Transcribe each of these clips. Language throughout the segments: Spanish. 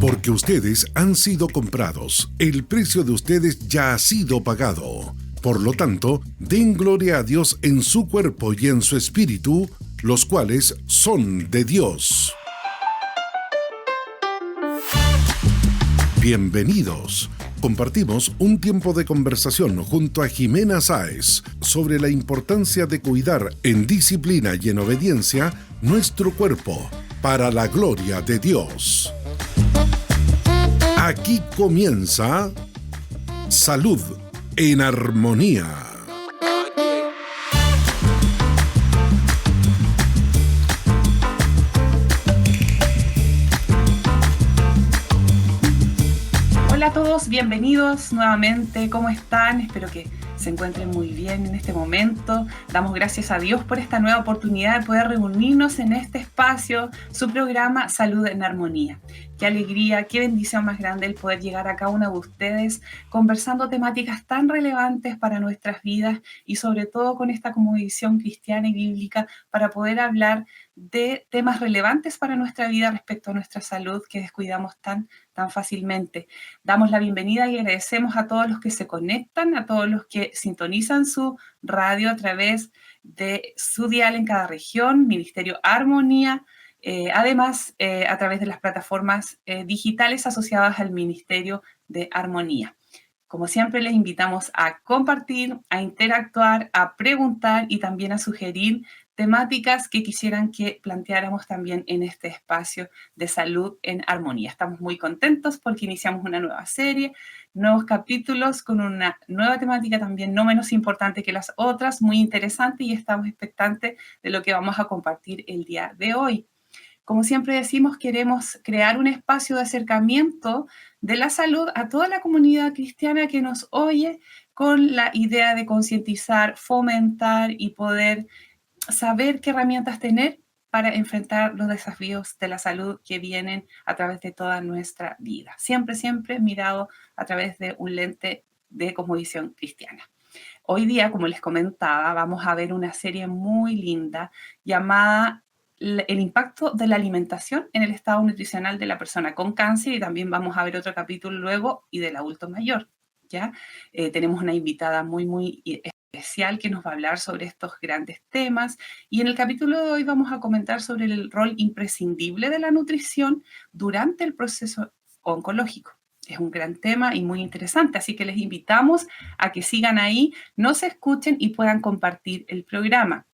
Porque ustedes han sido comprados, el precio de ustedes ya ha sido pagado. Por lo tanto, den gloria a Dios en su cuerpo y en su espíritu, los cuales son de Dios. Bienvenidos. Compartimos un tiempo de conversación junto a Jimena Sáez sobre la importancia de cuidar en disciplina y en obediencia nuestro cuerpo para la gloria de Dios. Aquí comienza Salud en Armonía. Hola a todos, bienvenidos nuevamente. ¿Cómo están? Espero que se encuentren muy bien en este momento. Damos gracias a Dios por esta nueva oportunidad de poder reunirnos en este espacio, su programa Salud en Armonía. Qué alegría, qué bendición más grande el poder llegar a cada uno de ustedes conversando temáticas tan relevantes para nuestras vidas y sobre todo con esta cosmovisión cristiana y bíblica para poder hablar de temas relevantes para nuestra vida respecto a nuestra salud que descuidamos tan fácilmente. Damos la bienvenida y agradecemos a todos los que se conectan, a todos los que sintonizan su radio a través de su dial en cada región, Ministerio Armonía. Además, a través de las plataformas digitales asociadas al Ministerio de Armonía. Como siempre, les invitamos a compartir, a interactuar, a preguntar y también a sugerir temáticas que quisieran que planteáramos también en este espacio de Salud en Armonía. Estamos muy contentos porque iniciamos una nueva serie, nuevos capítulos con una nueva temática también no menos importante que las otras, muy interesante, y estamos expectantes de lo que vamos a compartir el día de hoy. Como siempre decimos, queremos crear un espacio de acercamiento de la salud a toda la comunidad cristiana que nos oye, con la idea de concientizar, fomentar y poder saber qué herramientas tener para enfrentar los desafíos de la salud que vienen a través de toda nuestra vida. Siempre mirado a través de un lente de cosmovisión cristiana. Hoy día, como les comentaba, vamos a ver una serie muy linda llamada El impacto de la alimentación en el estado nutricional de la persona con cáncer, y también vamos a ver otro capítulo luego y del adulto mayor, ¿ya? Tenemos una invitada muy especial que nos va a hablar sobre estos grandes temas, y en el capítulo de hoy vamos a comentar sobre el rol imprescindible de la nutrición durante el proceso oncológico. Es un gran tema y muy interesante, así que les invitamos a que sigan ahí, nos escuchen y puedan compartir el programa.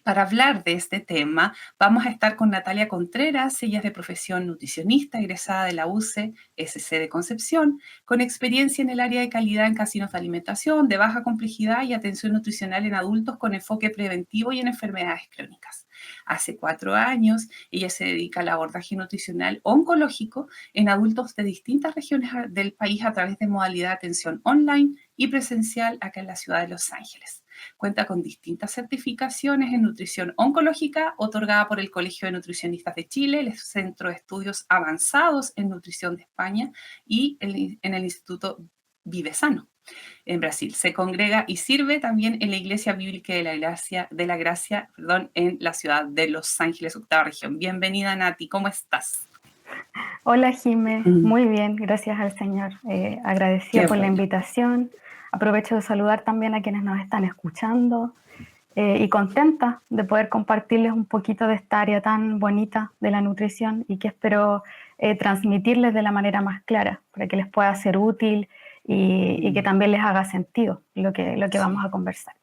Para hablar de este tema, vamos a estar con Natalia Contreras. Ella es de profesión nutricionista, egresada de la UCSC de Concepción, con experiencia en el área de calidad en casinos de alimentación, de baja complejidad y atención nutricional en adultos con enfoque preventivo y en enfermedades crónicas. Hace 4 años, ella se dedica al abordaje nutricional oncológico en adultos de distintas regiones del país a través de modalidad de atención online y presencial acá en la ciudad de Los Ángeles. Cuenta con distintas certificaciones en nutrición oncológica otorgada por el Colegio de Nutricionistas de Chile, el Centro de Estudios Avanzados en Nutrición de España y en el Instituto Vivesano en Brasil. Se congrega y sirve también en la Iglesia Bíblica de la Gracia, en la ciudad de Los Ángeles, octava región. Bienvenida, Nati, ¿cómo estás? Hola, Jimé. Muy bien, gracias al Señor. Agradecida por la invitación. Aprovecho de saludar también a quienes nos están escuchando y contenta de poder compartirles un poquito de esta área tan bonita de la nutrición y que espero transmitirles de la manera más clara para que les pueda ser útil y que también les haga sentido lo que vamos a conversar.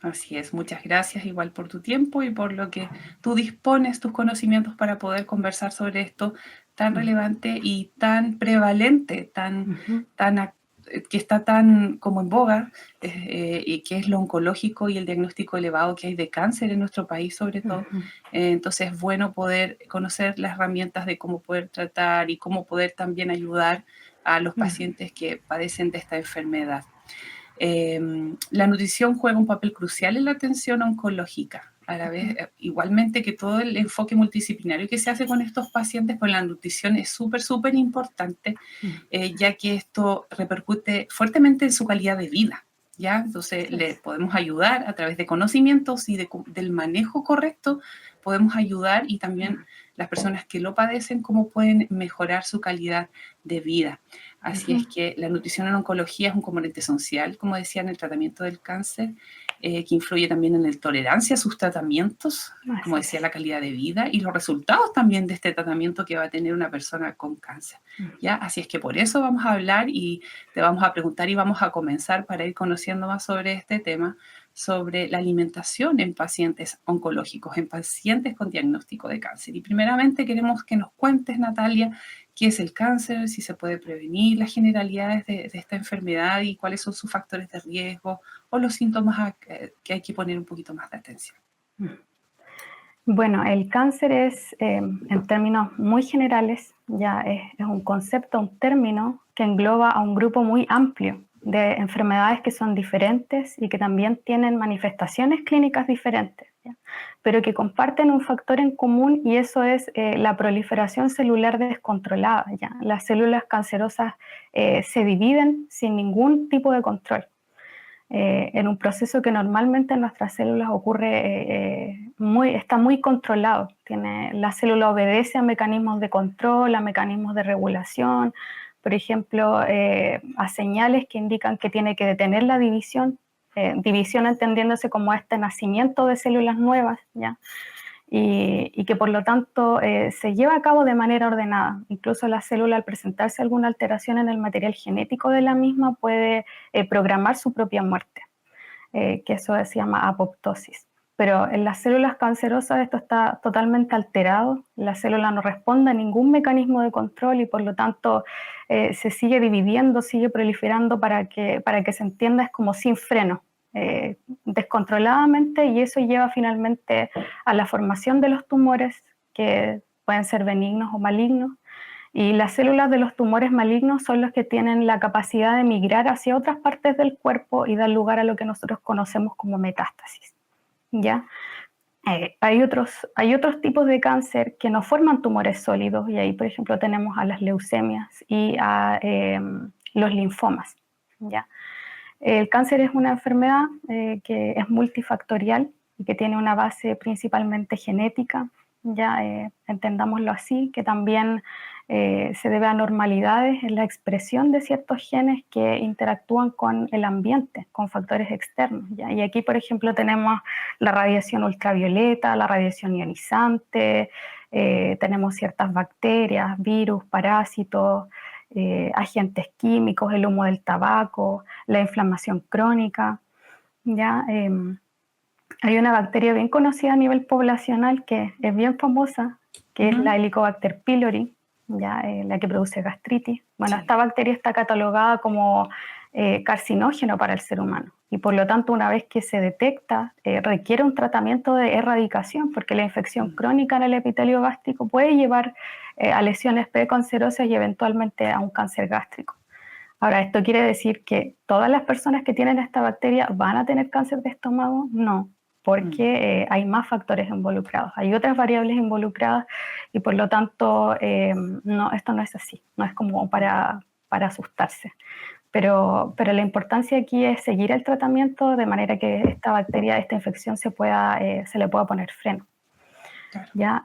Así es, muchas gracias igual por tu tiempo y por lo que tú dispones, tus conocimientos para poder conversar sobre esto tan relevante y tan prevalente, que está tan como en boga, y que es lo oncológico y el diagnóstico elevado que hay de cáncer en nuestro país sobre todo. Entonces es bueno poder conocer las herramientas de cómo poder tratar y cómo poder también ayudar a los pacientes que padecen de esta enfermedad. La nutrición juega un papel crucial en la atención oncológica. A la vez, igualmente que todo el enfoque multidisciplinario que se hace con estos pacientes, pues la nutrición es súper importante, ya que esto repercute fuertemente en su calidad de vida, ¿ya? Entonces le podemos ayudar a través de conocimientos y del manejo correcto, podemos ayudar y también las personas que lo padecen, cómo pueden mejorar su calidad de vida. Así es que la nutrición en oncología es un componente esencial, como decía, en el tratamiento del cáncer, que influye también en la tolerancia a sus tratamientos, como decía, la calidad de vida y los resultados también de este tratamiento que va a tener una persona con cáncer. ¿Ya? Así es que por eso vamos a hablar y te vamos a preguntar y vamos a comenzar para ir conociendo más sobre este tema, sobre la alimentación en pacientes oncológicos, en pacientes con diagnóstico de cáncer. Y primeramente queremos que nos cuentes, Natalia, qué es el cáncer, si se puede prevenir, las generalidades de esta enfermedad y cuáles son sus factores de riesgo o los síntomas que hay que poner un poquito más de atención. Bueno, el cáncer es, en términos muy generales, ya es un concepto, un término que engloba a un grupo muy amplio de enfermedades que son diferentes y que también tienen manifestaciones clínicas diferentes, ¿ya? Pero que comparten un factor en común, y eso es la proliferación celular descontrolada, ¿ya? Las células cancerosas se dividen sin ningún tipo de control. En un proceso que normalmente en nuestras células ocurre, está muy controlado. La célula obedece a mecanismos de control, a mecanismos de regulación, por ejemplo, a señales que indican que tiene que detener la división, división entendiéndose como este nacimiento de células nuevas, ¿ya? Y que por lo tanto se lleva a cabo de manera ordenada. Incluso la célula, al presentarse alguna alteración en el material genético de la misma, puede programar su propia muerte, que eso se llama apoptosis. Pero en las células cancerosas esto está totalmente alterado, la célula no responde a ningún mecanismo de control y por lo tanto se sigue dividiendo, sigue proliferando para que se entienda, es como sin freno. Descontroladamente, y eso lleva finalmente a la formación de los tumores, que pueden ser benignos o malignos, y las células de los tumores malignos son los que tienen la capacidad de migrar hacia otras partes del cuerpo y dar lugar a lo que nosotros conocemos como metástasis, ¿ya? Hay otros tipos de cáncer que no forman tumores sólidos, y ahí por ejemplo tenemos a las leucemias y a los linfomas, ¿ya? El cáncer es una enfermedad que es multifactorial y que tiene una base principalmente genética, ya entendámoslo así, que también se debe a anormalidades en la expresión de ciertos genes que interactúan con el ambiente, con factores externos, ¿ya? Y aquí, por ejemplo, tenemos la radiación ultravioleta, la radiación ionizante, tenemos ciertas bacterias, virus, parásitos, agentes químicos, el humo del tabaco, la inflamación crónica, ¿ya? Hay una bacteria bien conocida a nivel poblacional que es bien famosa, que es la Helicobacter pylori, ¿ya? La que produce gastritis. Bueno, esta bacteria está catalogada como carcinógeno para el ser humano y por lo tanto una vez que se detecta requiere un tratamiento de erradicación porque la infección crónica en el epitelio gástrico puede llevar a lesiones precancerosas y eventualmente a un cáncer gástrico. Ahora, ¿esto quiere decir que todas las personas que tienen esta bacteria van a tener cáncer de estómago? No, porque hay más factores involucrados, hay otras variables involucradas y por lo tanto no, esto no es así, no es como para asustarse. Pero la importancia aquí es seguir el tratamiento de manera que esta bacteria, esta infección se le pueda poner freno. Claro. ¿Ya?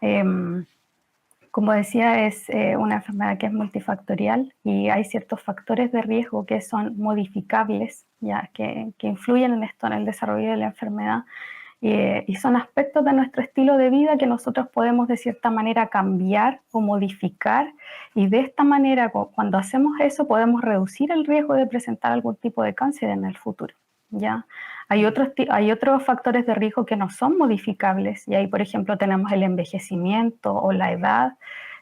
Como decía, es una enfermedad que es multifactorial y hay ciertos factores de riesgo que son modificables, ya que influyen en esto, en el desarrollo de la enfermedad. Y son aspectos de nuestro estilo de vida que nosotros podemos de cierta manera cambiar o modificar, y de esta manera cuando hacemos eso podemos reducir el riesgo de presentar algún tipo de cáncer en el futuro, ¿ya? Hay otros factores de riesgo que no son modificables y ahí por ejemplo tenemos el envejecimiento o la edad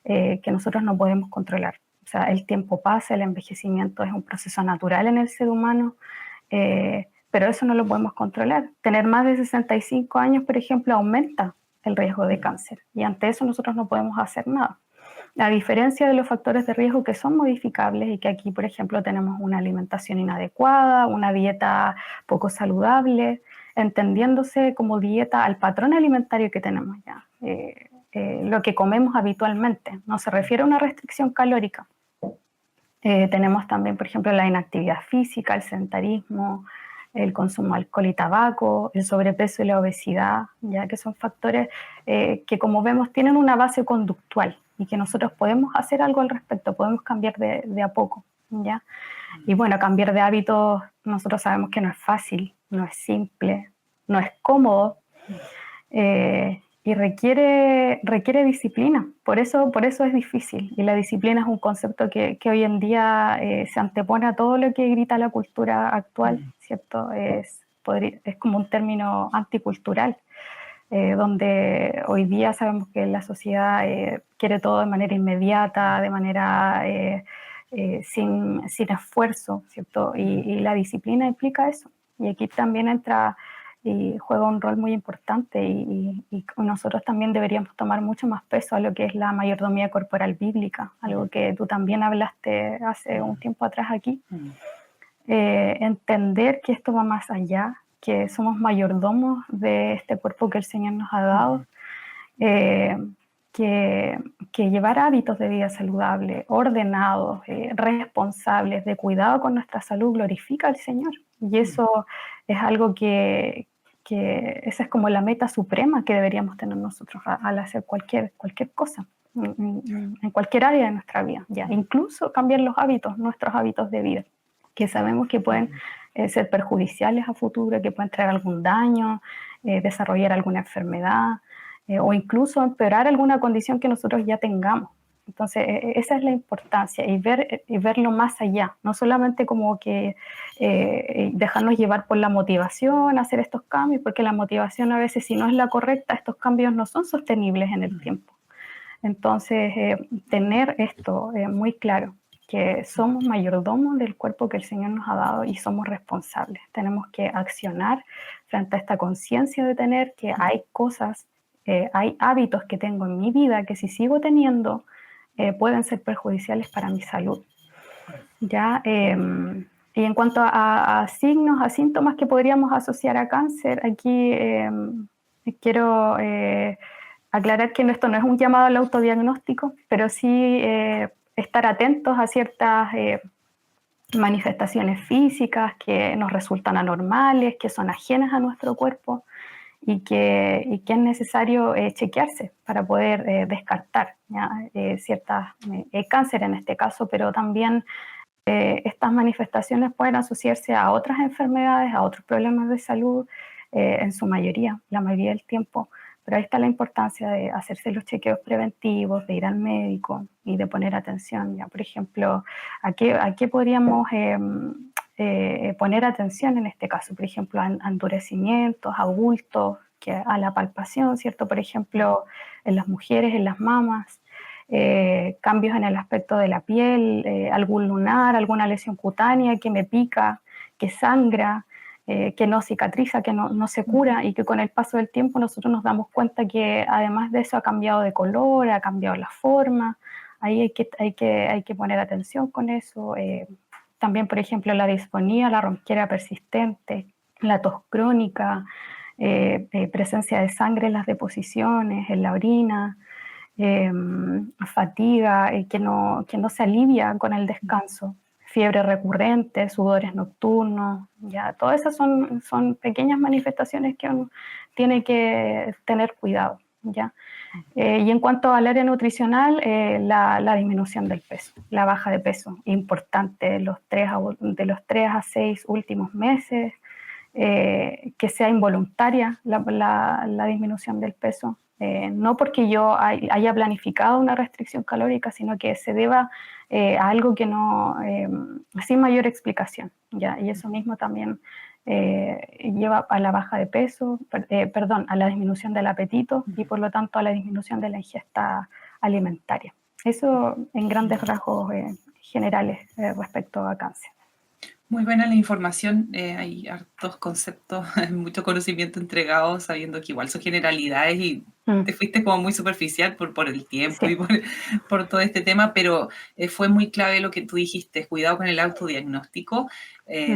que nosotros no podemos controlar. O sea, el tiempo pasa, el envejecimiento es un proceso natural en el ser humano, pero eso no lo podemos controlar. Tener más de 65 años, por ejemplo, aumenta el riesgo de cáncer y ante eso nosotros no podemos hacer nada. A diferencia de los factores de riesgo que son modificables y que aquí, por ejemplo, tenemos una alimentación inadecuada, una dieta poco saludable, entendiéndose como dieta al patrón alimentario que tenemos ya, lo que comemos habitualmente, no se refiere a una restricción calórica. Tenemos también, por ejemplo, la inactividad física, el sedentarismo, el consumo de alcohol y tabaco, el sobrepeso y la obesidad, ya que son factores que, como vemos, tienen una base conductual y que nosotros podemos hacer algo al respecto, podemos cambiar de a poco, ¿ya? Y bueno, cambiar de hábitos, nosotros sabemos que no es fácil, no es simple, no es cómodo, y requiere disciplina. Por eso es difícil. Y la disciplina es un concepto que hoy en día se antepone a todo lo que grita la cultura actual, ¿cierto? Es como un término anticultural, donde hoy día sabemos que la sociedad quiere todo de manera inmediata, de manera sin esfuerzo, ¿cierto? Y la disciplina implica eso. Y aquí también entra y juega un rol muy importante y nosotros también deberíamos tomar mucho más peso a lo que es la mayordomía corporal bíblica, algo que tú también hablaste hace un tiempo atrás aquí. Entender que esto va más allá, que somos mayordomos de este cuerpo que el Señor nos ha dado, que llevar hábitos de vida saludable, ordenados, responsables, de cuidado con nuestra salud, glorifica al Señor. Y eso es algo que esa es como la meta suprema que deberíamos tener nosotros al hacer cualquier cosa, en cualquier área de nuestra vida, ya, incluso cambiar los hábitos, nuestros hábitos de vida, que sabemos que pueden ser perjudiciales a futuro, que pueden traer algún daño, desarrollar alguna enfermedad, o incluso empeorar alguna condición que nosotros ya tengamos. Entonces, esa es la importancia, y verlo más allá, no solamente como que dejarnos llevar por la motivación a hacer estos cambios, porque la motivación a veces, si no es la correcta, estos cambios no son sostenibles en el tiempo. Entonces, tener esto muy claro, que somos mayordomos del cuerpo que el Señor nos ha dado y somos responsables. Tenemos que accionar frente a esta conciencia de tener que hay cosas, hay hábitos que tengo en mi vida que si sigo teniendo, pueden ser perjudiciales para mi salud. ¿Ya? Y en cuanto a signos, a síntomas que podríamos asociar a cáncer, aquí quiero aclarar que esto no es un llamado al autodiagnóstico, pero sí estar atentos a ciertas manifestaciones físicas que nos resultan anormales, que son ajenas a nuestro cuerpo, y que es necesario chequearse para poder descartar ciertas cáncer en este caso, pero también estas manifestaciones pueden asociarse a otras enfermedades, a otros problemas de salud, en su mayoría, la mayoría del tiempo. Pero ahí está la importancia de hacerse los chequeos preventivos, de ir al médico y de poner atención. Ya, por ejemplo, ¿a qué podríamos poner atención en este caso? Por ejemplo, a endurecimientos, a bultos, a la palpación, ¿cierto? Por ejemplo, en las mujeres, en las mamas, cambios en el aspecto de la piel, algún lunar, alguna lesión cutánea que me pica, que sangra, que no cicatriza, que no se cura, y que con el paso del tiempo nosotros nos damos cuenta que además de eso ha cambiado de color, ha cambiado la forma. Ahí hay que poner atención con eso. También, por ejemplo, la disfonía, la ronquera persistente, la tos crónica, presencia de sangre en las deposiciones, en la orina, fatiga que no se alivia con el descanso, fiebre recurrente, sudores nocturnos, ya, todas esas son pequeñas manifestaciones que uno tiene que tener cuidado, ¿ya? Y en cuanto al área nutricional, la disminución del peso, la baja de peso, importante de los 3 a 6 últimos meses, que sea involuntaria la disminución del peso, no porque yo haya planificado una restricción calórica, sino que se deba a algo que no, sin mayor explicación, ¿ya? Y eso mismo también lleva a la baja de peso, a la disminución del apetito y por lo tanto a la disminución de la ingesta alimentaria. Eso en grandes rasgos generales respecto a cáncer. Muy buena la información, hay hartos conceptos, mucho conocimiento entregado, sabiendo que igual son generalidades y te fuiste como muy superficial por el tiempo y Sí. por todo este tema, pero fue muy clave lo que tú dijiste, cuidado con el autodiagnóstico,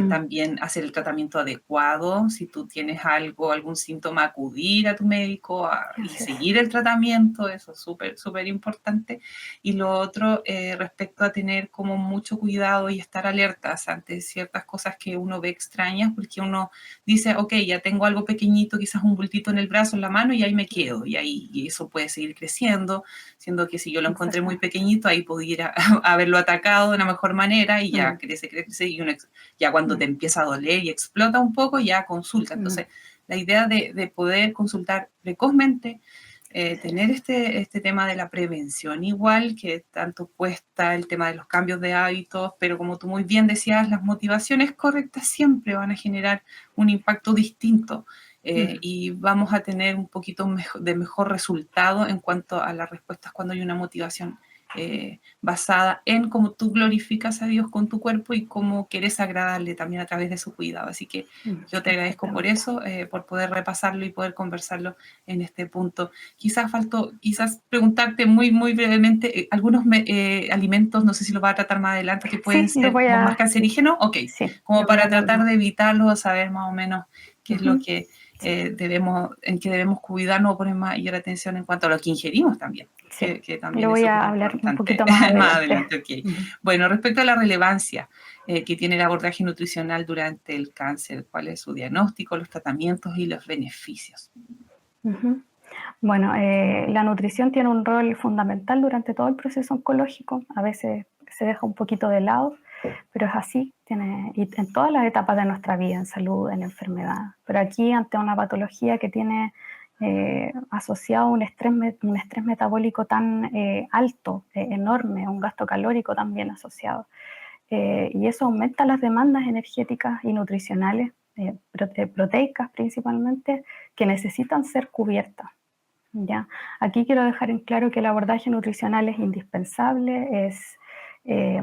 también hacer el tratamiento adecuado, si tú tienes algún síntoma, acudir a tu médico y Así es. seguir el tratamiento, eso es súper, súper importante. Y lo otro, respecto a tener como mucho cuidado y estar alertas ante ciertas cosas que uno ve extrañas, porque uno dice, ok, ya tengo algo pequeñito, quizás un bultito en el brazo, en la mano, y ahí me quedo, y eso puede seguir creciendo, siendo que si yo lo encontré muy pequeñito, ahí pudiera haberlo atacado de una mejor manera, y ya crece, y ya cuando te empieza a doler y explota un poco, ya consulta. Entonces, la idea de poder consultar precozmente, tener este tema de la prevención igual, que tanto cuesta el tema de los cambios de hábitos, pero como tú muy bien decías, las motivaciones correctas siempre van a generar un impacto distinto, y vamos a tener un poquito de mejor resultado en cuanto a las respuestas cuando hay una motivación basada en cómo tú glorificas a Dios con tu cuerpo y cómo quieres agradarle también a través de su cuidado. Así que yo te agradezco por eso, por poder repasarlo y poder conversarlo en este punto. Quizás preguntarte muy, muy brevemente, algunos alimentos, no sé si lo vas a tratar más adelante, que pueden ser como más cancerígenos, ok, como para tratar de evitarlo, saber más o menos qué es lo que en que debemos cuidarnos o poner mayor atención en cuanto a lo que ingerimos también. Sí, Que también lo voy a hablar un poquito más adelante. Más adelante, okay. Bueno, respecto a la relevancia que tiene el abordaje nutricional durante el cáncer, ¿cuál es su diagnóstico, los tratamientos y los beneficios? Bueno, la nutrición tiene un rol fundamental durante todo el proceso oncológico. A veces se deja un poquito de lado, pero es así, y en todas las etapas de nuestra vida, en salud, en enfermedad. Pero aquí, ante una patología que tiene asociado un estrés metabólico tan alto, enorme, un gasto calórico también asociado, y eso aumenta las demandas energéticas y nutricionales, proteicas principalmente, que necesitan ser cubiertas. ¿Ya? Aquí quiero dejar en claro que el abordaje nutricional es indispensable, es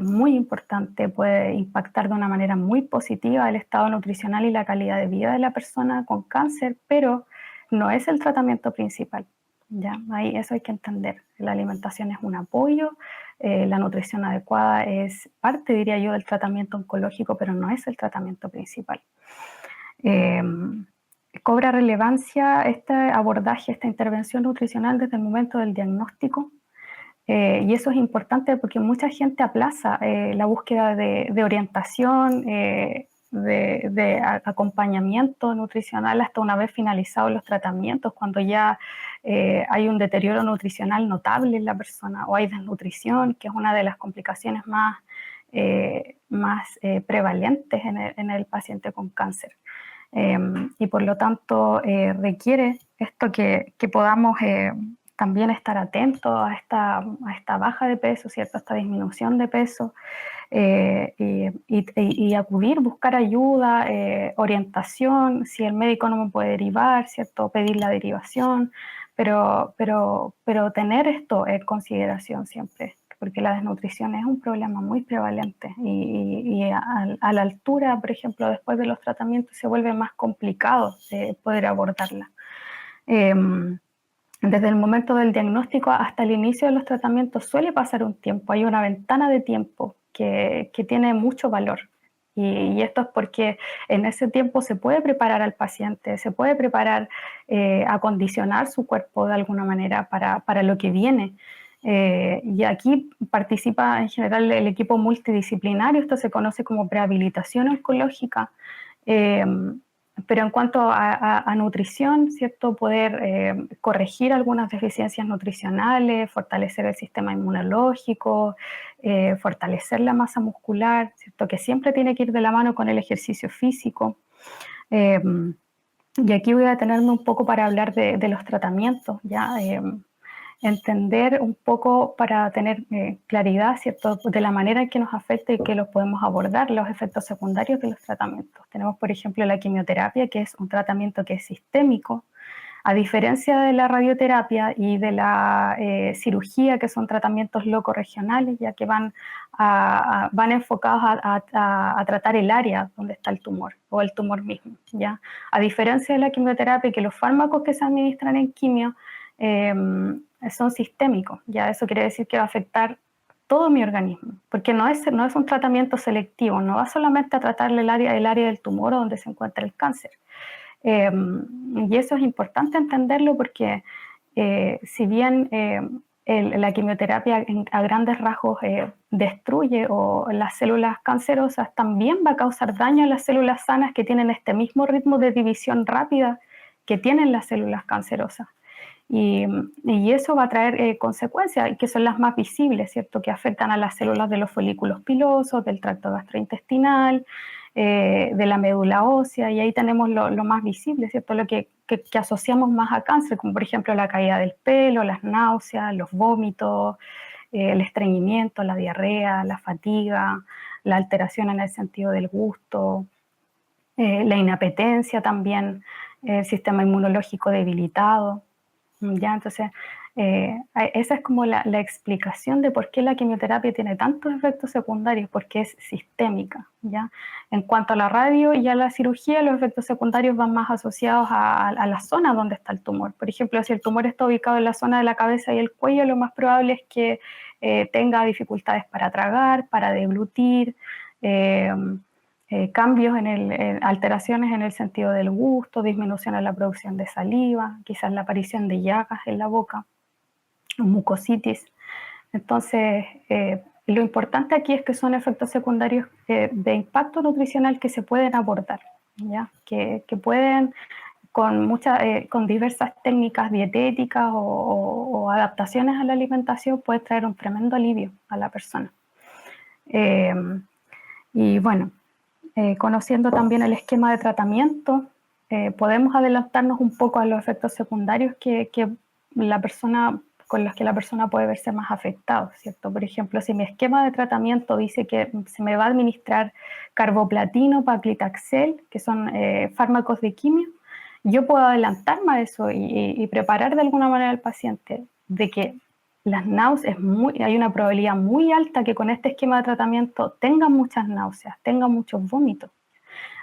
muy importante, puede impactar de una manera muy positiva el estado nutricional y la calidad de vida de la persona con cáncer, pero no es el tratamiento principal. ¿Ya? Ahí eso hay que entender. La alimentación es un apoyo, la nutrición adecuada es parte, diría yo, del tratamiento oncológico, pero no es el tratamiento principal. Cobra relevancia este abordaje, esta intervención nutricional desde el momento del diagnóstico, y eso es importante porque mucha gente aplaza la búsqueda de orientación, de acompañamiento nutricional hasta una vez finalizados los tratamientos, cuando ya hay un deterioro nutricional notable en la persona o hay desnutrición, que es una de las complicaciones más prevalentes en el paciente con cáncer. Y por lo tanto requiere esto que podamos también estar atentos a esta baja de peso, ¿cierto? A esta disminución de peso, y acudir, buscar ayuda, orientación, si el médico no me puede derivar, ¿cierto? Pedir la derivación, pero tener esto en consideración siempre, porque la desnutrición es un problema muy prevalente y a la altura, por ejemplo, después de los tratamientos se vuelve más complicado poder abordarla. Desde el momento del diagnóstico hasta el inicio de los tratamientos suele pasar un tiempo, hay una ventana de tiempo que tiene mucho valor. Y esto es porque en ese tiempo se puede preparar al paciente, se puede preparar, acondicionar su cuerpo de alguna manera para lo que viene. Y aquí participa en general el equipo multidisciplinario, esto se conoce como prehabilitación oncológica, pero en cuanto a nutrición, ¿cierto? Poder corregir algunas deficiencias nutricionales, fortalecer el sistema inmunológico, fortalecer la masa muscular, ¿cierto? Que siempre tiene que ir de la mano con el ejercicio físico. Y aquí voy a detenerme un poco para hablar de los tratamientos, ¿ya? Entender un poco para tener claridad, ¿cierto?, de la manera en que nos afecta y que los podemos abordar, los efectos secundarios de los tratamientos. Tenemos, por ejemplo, la quimioterapia, que es un tratamiento que es sistémico, a diferencia de la radioterapia y de la cirugía, que son tratamientos locorregionales, ya que van enfocados a tratar el área donde está el tumor o el tumor mismo, ¿ya? A diferencia de la quimioterapia, que los fármacos que se administran en quimio son sistémicos. Ya eso quiere decir que va a afectar todo mi organismo, porque no es un tratamiento selectivo, no va solamente a tratar el área del tumor donde se encuentra el cáncer. Y eso es importante entenderlo porque si bien la quimioterapia a grandes rasgos destruye o las células cancerosas, también va a causar daño a las células sanas que tienen este mismo ritmo de división rápida que tienen las células cancerosas. Y eso va a traer consecuencias, que son las más visibles, ¿cierto? Que afectan a las células de los folículos pilosos, del tracto gastrointestinal, de la médula ósea, y ahí tenemos lo más visible, ¿cierto? Lo que asociamos más a cáncer, como por ejemplo la caída del pelo, las náuseas, los vómitos, el estreñimiento, la diarrea, la fatiga, la alteración en el sentido del gusto, la inapetencia también, el sistema inmunológico debilitado. ¿Ya? Entonces, esa es como la explicación de por qué la quimioterapia tiene tantos efectos secundarios, porque es sistémica. ¿Ya? En cuanto a la radio y a la cirugía, los efectos secundarios van más asociados a la zona donde está el tumor. Por ejemplo, si el tumor está ubicado en la zona de la cabeza y el cuello, lo más probable es que tenga dificultades para tragar, para deglutir, cambios alteraciones en el sentido del gusto, disminución en la producción de saliva, quizás la aparición de llagas en la boca, mucositis. Entonces, lo importante aquí es que son efectos secundarios de impacto nutricional que se pueden abordar, ¿ya? Que pueden, con diversas técnicas dietéticas o adaptaciones a la alimentación, puede traer un tremendo alivio a la persona. Y bueno, conociendo también el esquema de tratamiento, podemos adelantarnos un poco a los efectos secundarios con los que la persona puede verse más afectada, ¿cierto? Por ejemplo, si mi esquema de tratamiento dice que se me va a administrar carboplatino, paclitaxel, que son fármacos de quimio, yo puedo adelantarme a eso y preparar de alguna manera al paciente de que las náuseas, hay una probabilidad muy alta que con este esquema de tratamiento tenga muchas náuseas, tenga muchos vómitos.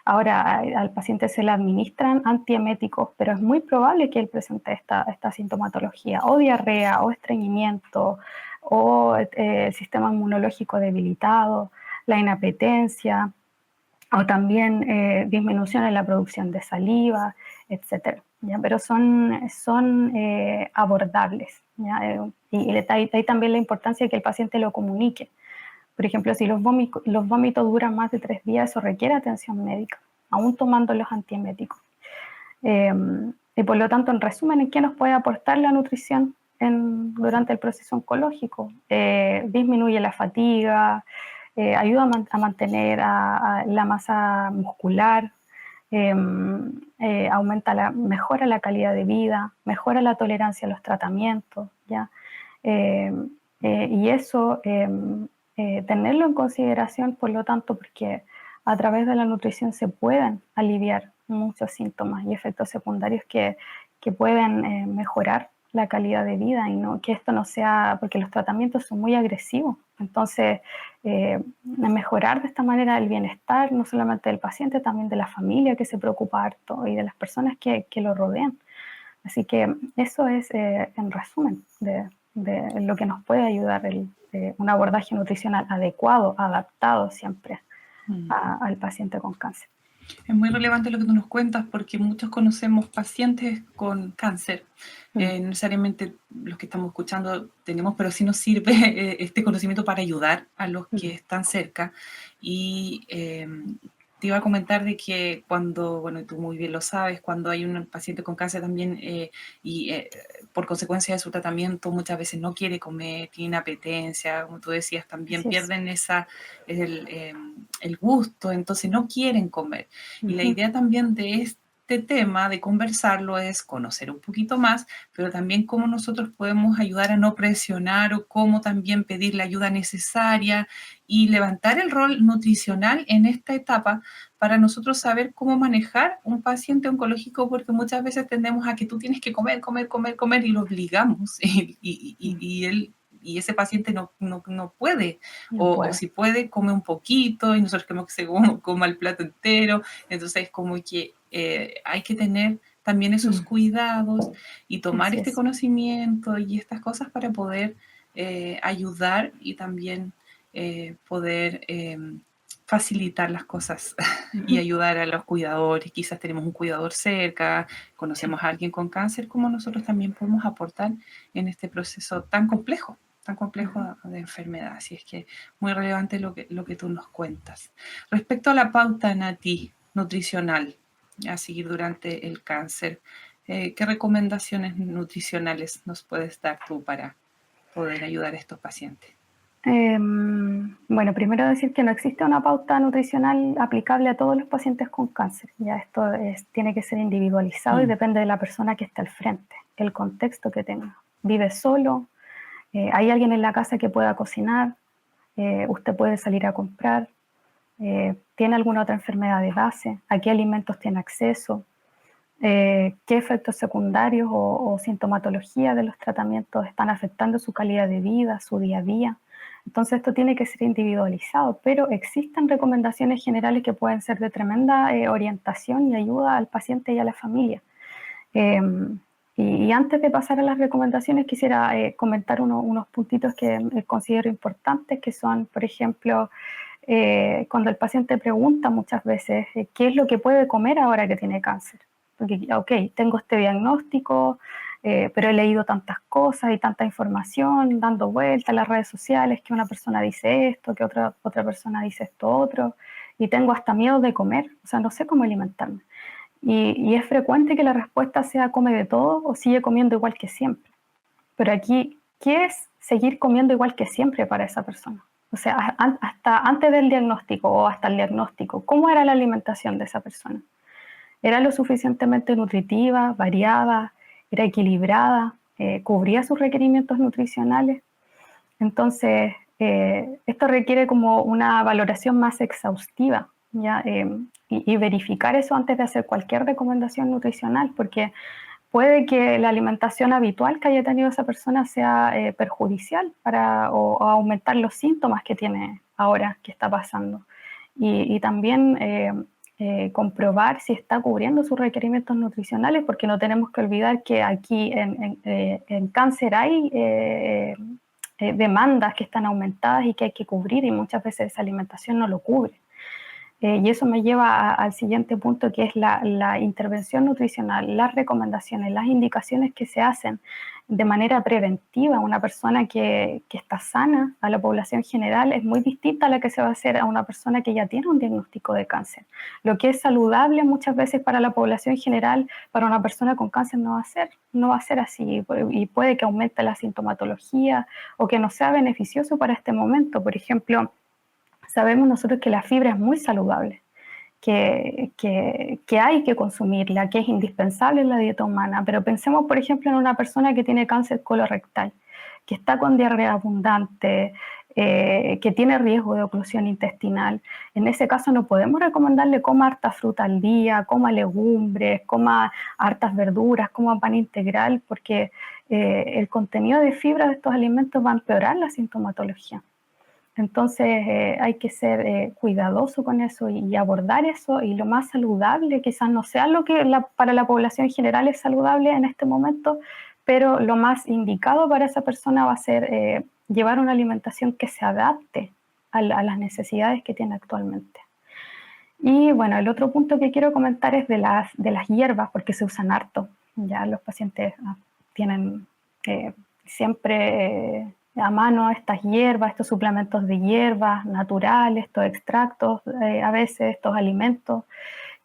Ahora, al paciente se le administran antieméticos, pero es muy probable que él presente esta sintomatología, o diarrea, o estreñimiento, o el sistema inmunológico debilitado, la inapetencia, o también disminución en la producción de saliva, etc. ¿Ya? Pero son abordables, ¿ya? Y hay también la importancia de que el paciente lo comunique. Por ejemplo, si los vómitos duran más de 3 días, eso requiere atención médica, aún tomando los antieméticos. Y por lo tanto, en resumen, ¿en qué nos puede aportar la nutrición durante el proceso oncológico? Disminuye la fatiga, ayuda a mantener la masa muscular, mejora la calidad de vida, mejora la tolerancia a los tratamientos, ¿ya? Y eso, tenerlo en consideración, por lo tanto, porque a través de la nutrición se pueden aliviar muchos síntomas y efectos secundarios que pueden mejorar la calidad de vida, y que esto no sea, porque los tratamientos son muy agresivos. Entonces, mejorar de esta manera el bienestar, no solamente del paciente, también de la familia que se preocupa harto y de las personas que lo rodean. Así que eso es, en resumen, de lo que nos puede ayudar un abordaje nutricional adecuado, adaptado siempre al paciente con cáncer. Es muy relevante lo que tú nos cuentas, porque muchos conocemos pacientes con cáncer. No necesariamente los que estamos escuchando tenemos, pero sí nos sirve este conocimiento para ayudar a los que están cerca. Y te iba a comentar de que cuando, bueno, tú muy bien lo sabes, cuando hay un paciente con cáncer también por consecuencia de su tratamiento muchas veces no quiere comer, tiene apetencia, como tú decías, también pierden el gusto, entonces no quieren comer. Y la idea también de este tema, de conversarlo, es conocer un poquito más, pero también cómo nosotros podemos ayudar a no presionar, o cómo también pedir la ayuda necesaria y levantar el rol nutricional en esta etapa para nosotros saber cómo manejar un paciente oncológico, porque muchas veces tendemos a que tú tienes que comer y lo obligamos y ese paciente no puede, o si puede, come un poquito y nosotros queremos que se coma el plato entero. Entonces es como que hay que tener también esos cuidados y tomar Así este es. conocimiento y estas cosas para poder ayudar y también poder facilitar las cosas y ayudar a los cuidadores. Quizás tenemos un cuidador cerca, conocemos a alguien con cáncer, como nosotros también podemos aportar en este proceso tan complejo de enfermedad. Así es que muy relevante lo que tú nos cuentas. Respecto a la pauta, Nati, nutricional, a seguir durante el cáncer, ¿qué recomendaciones nutricionales nos puedes dar tú para poder ayudar a estos pacientes? Bueno, primero decir que no existe una pauta nutricional aplicable a todos los pacientes con cáncer. Ya esto tiene que ser individualizado y depende de la persona que esté al frente, el contexto que tenga. ¿Vive solo? ¿Hay alguien en la casa que pueda cocinar? ¿Usted puede salir a comprar? ¿Tiene alguna otra enfermedad de base? ¿A qué alimentos tiene acceso? ¿Qué efectos secundarios o sintomatología de los tratamientos están afectando su calidad de vida, su día a día? Entonces esto tiene que ser individualizado, pero existen recomendaciones generales que pueden ser de tremenda orientación y ayuda al paciente y a la familia. Y antes de pasar a las recomendaciones, quisiera comentar unos puntitos que considero importantes, que son, por ejemplo, cuando el paciente pregunta muchas veces qué es lo que puede comer ahora que tiene cáncer. Porque, ok, tengo este diagnóstico, pero he leído tantas cosas y tanta información dando vueltas en las redes sociales, que una persona dice esto, que otra persona dice esto otro, y tengo hasta miedo de comer, o sea, no sé cómo alimentarme. Y es frecuente que la respuesta sea come de todo o sigue comiendo igual que siempre. Pero aquí, ¿qué es seguir comiendo igual que siempre para esa persona? O sea, hasta antes del diagnóstico o hasta el diagnóstico, ¿cómo era la alimentación de esa persona? ¿Era lo suficientemente nutritiva, variada, era equilibrada, cubría sus requerimientos nutricionales? Entonces, esto requiere como una valoración más exhaustiva, ¿ya? Y verificar eso antes de hacer cualquier recomendación nutricional, porque puede que la alimentación habitual que haya tenido esa persona sea perjudicial o aumentar los síntomas que tiene ahora que está pasando. Y también comprobar si está cubriendo sus requerimientos nutricionales, porque no tenemos que olvidar que aquí en cáncer hay demandas que están aumentadas y que hay que cubrir, y muchas veces esa alimentación no lo cubre. Y eso me lleva al siguiente punto, que es la intervención nutricional, las recomendaciones, las indicaciones que se hacen de manera preventiva a una persona que está sana, a la población general, es muy distinta a la que se va a hacer a una persona que ya tiene un diagnóstico de cáncer. Lo que es saludable muchas veces para la población general, para una persona con cáncer no va a ser así, y puede que aumente la sintomatología o que no sea beneficioso para este momento. Por ejemplo, sabemos nosotros que la fibra es muy saludable, que hay que consumirla, que es indispensable en la dieta humana, pero pensemos, por ejemplo, en una persona que tiene cáncer colorectal, que está con diarrea abundante, que tiene riesgo de oclusión intestinal. En ese caso no podemos recomendarle coma harta fruta al día, coma legumbres, coma hartas verduras, coma pan integral, porque el contenido de fibra de estos alimentos va a empeorar la sintomatología. Entonces hay que ser cuidadoso con eso y abordar eso, y lo más saludable, quizás no sea lo que para la población general es saludable en este momento, pero lo más indicado para esa persona va a ser llevar una alimentación que se adapte a las necesidades que tiene actualmente. Y bueno, el otro punto que quiero comentar es de las hierbas, porque se usan harto. Ya los pacientes tienen siempre a mano estas hierbas, estos suplementos de hierbas naturales, estos extractos, a veces estos alimentos,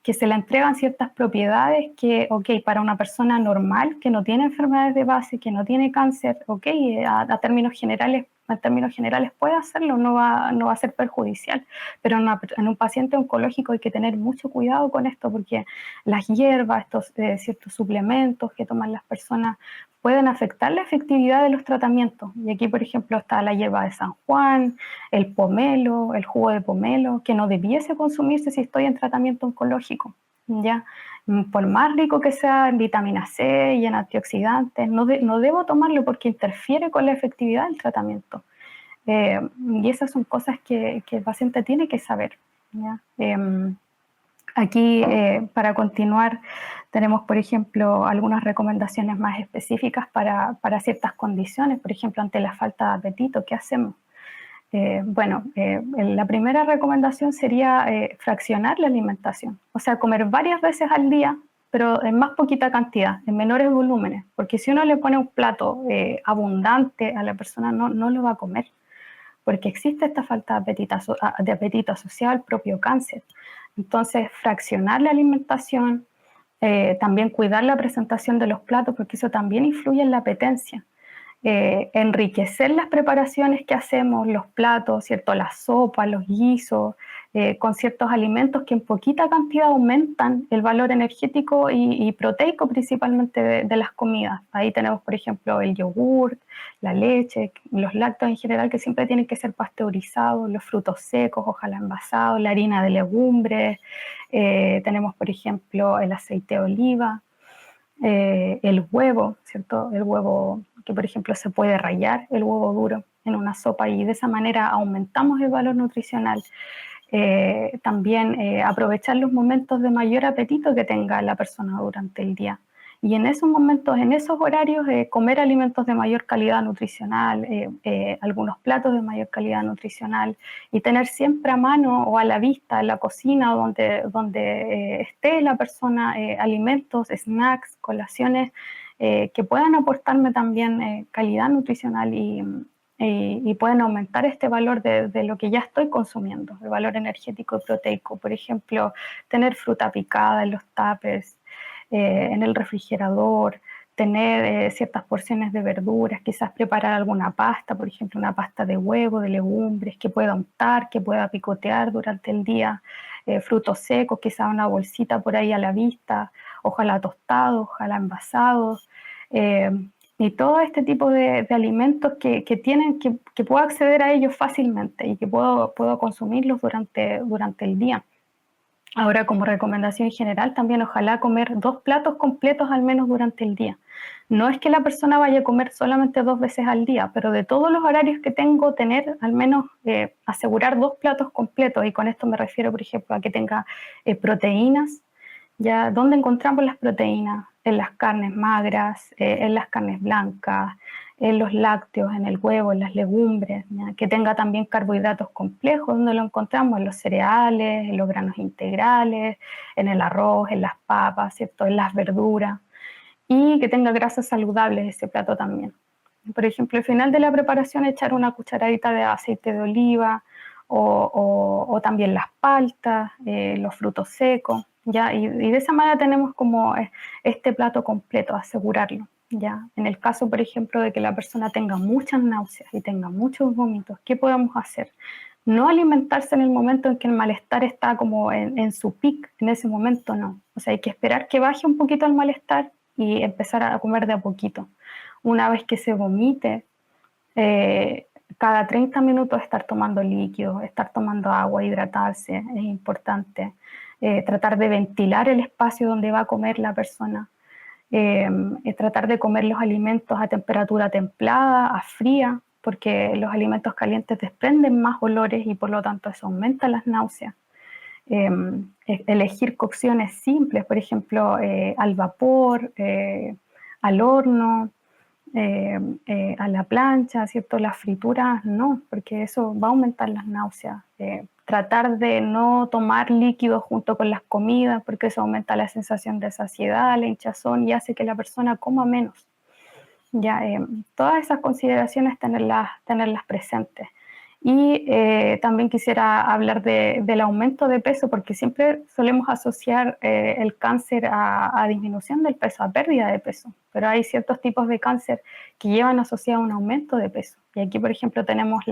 que se le entregan ciertas propiedades que, ok, para una persona normal, que no tiene enfermedades de base, que no tiene cáncer, ok, en términos generales puede hacerlo, no va a ser perjudicial, pero en un paciente oncológico hay que tener mucho cuidado con esto, porque las hierbas, estos ciertos suplementos que toman las personas pueden afectar la efectividad de los tratamientos. Y aquí, por ejemplo, está la hierba de San Juan, el pomelo, el jugo de pomelo, que no debiese consumirse si estoy en tratamiento oncológico, ¿ya? Por más rico que sea en vitamina C y en antioxidantes, no debo tomarlo porque interfiere con la efectividad del tratamiento. Y esas son cosas que el paciente tiene que saber, ¿ya? Aquí, para continuar, Tenemos, por ejemplo, algunas recomendaciones más específicas para ciertas condiciones, por ejemplo, ante la falta de apetito, ¿qué hacemos? La primera recomendación sería fraccionar la alimentación, o sea, comer varias veces al día, pero en más poquita cantidad, en menores volúmenes, porque si uno le pone un plato abundante a la persona, no lo va a comer, porque existe esta falta de apetito asociado al propio cáncer. Entonces, fraccionar la alimentación, también cuidar la presentación de los platos, porque eso también influye en la apetencia. Enriquecer las preparaciones que hacemos, los platos, ¿cierto? Las sopas, los guisos, con ciertos alimentos que en poquita cantidad aumentan el valor energético y proteico principalmente de las comidas. Ahí tenemos, por ejemplo, el yogur, la leche, los lácteos en general que siempre tienen que ser pasteurizados, los frutos secos, ojalá envasados, la harina de legumbres, tenemos, por ejemplo, el aceite de oliva. El huevo, ¿cierto? El huevo que, por ejemplo, se puede rallar, el huevo duro en una sopa y de esa manera aumentamos el valor nutricional. También aprovechar los momentos de mayor apetito que tenga la persona durante el día. Y en esos momentos, en esos horarios, comer alimentos de mayor calidad nutricional, algunos platos de mayor calidad nutricional y tener siempre a mano o a la vista en la cocina donde esté la persona alimentos, snacks, colaciones que puedan aportarme también calidad nutricional y pueden aumentar este valor de lo que ya estoy consumiendo, el valor energético y proteico. Por ejemplo, tener fruta picada en los tuppers, en el refrigerador, tener ciertas porciones de verduras, quizás preparar alguna pasta, por ejemplo, una pasta de huevo, de legumbres, que pueda untar, que pueda picotear durante el día, frutos secos, quizás una bolsita por ahí a la vista, ojalá tostados, ojalá envasados, y todo este tipo de alimentos que puedo acceder a ellos fácilmente y que puedo consumirlos durante el día. Ahora, como recomendación general, también ojalá comer 2 platos completos al menos durante el día. No es que la persona vaya a comer solamente 2 veces al día, pero de todos los horarios que tengo, tener al menos asegurar 2 platos completos, y con esto me refiero, por ejemplo, a que tenga proteínas. ¿Ya? ¿Dónde encontramos las proteínas? En las carnes magras, en las carnes blancas, en los lácteos, en el huevo, en las legumbres, ¿ya? Que tenga también carbohidratos complejos, donde lo encontramos en los cereales, en los granos integrales, en el arroz, en las papas, ¿cierto? En las verduras, y que tenga grasas saludables ese plato también. Por ejemplo, al final de la preparación echar una cucharadita de aceite de oliva o también las paltas, los frutos secos, ¿ya? Y de esa manera tenemos como este plato completo, asegurarlo. ¿Ya? En el caso, por ejemplo, de que la persona tenga muchas náuseas y tenga muchos vómitos, ¿qué podemos hacer? No alimentarse en el momento en que el malestar está como en su pic, en ese momento no. O sea, hay que esperar que baje un poquito el malestar y empezar a comer de a poquito. Una vez que se vomite, cada 30 minutos estar tomando líquidos, estar tomando agua, hidratarse, es importante. Tratar de ventilar el espacio donde va a comer la persona. Tratar de comer los alimentos a temperatura templada, a fría, porque los alimentos calientes desprenden más olores y por lo tanto eso aumenta las náuseas. Elegir cocciones simples, por ejemplo, al vapor, al horno, a la plancha, ¿cierto? Las frituras no, porque eso va a aumentar las náuseas. Tratar de no tomar líquidos junto con las comidas, porque eso aumenta la sensación de saciedad, la hinchazón y hace que la persona coma menos. Ya, todas esas consideraciones tenerlas presentes. Y también quisiera hablar del aumento de peso, porque siempre solemos asociar el cáncer a disminución del peso, a pérdida de peso, pero hay ciertos tipos de cáncer que llevan asociado a un aumento de peso. Y aquí, por ejemplo, tenemos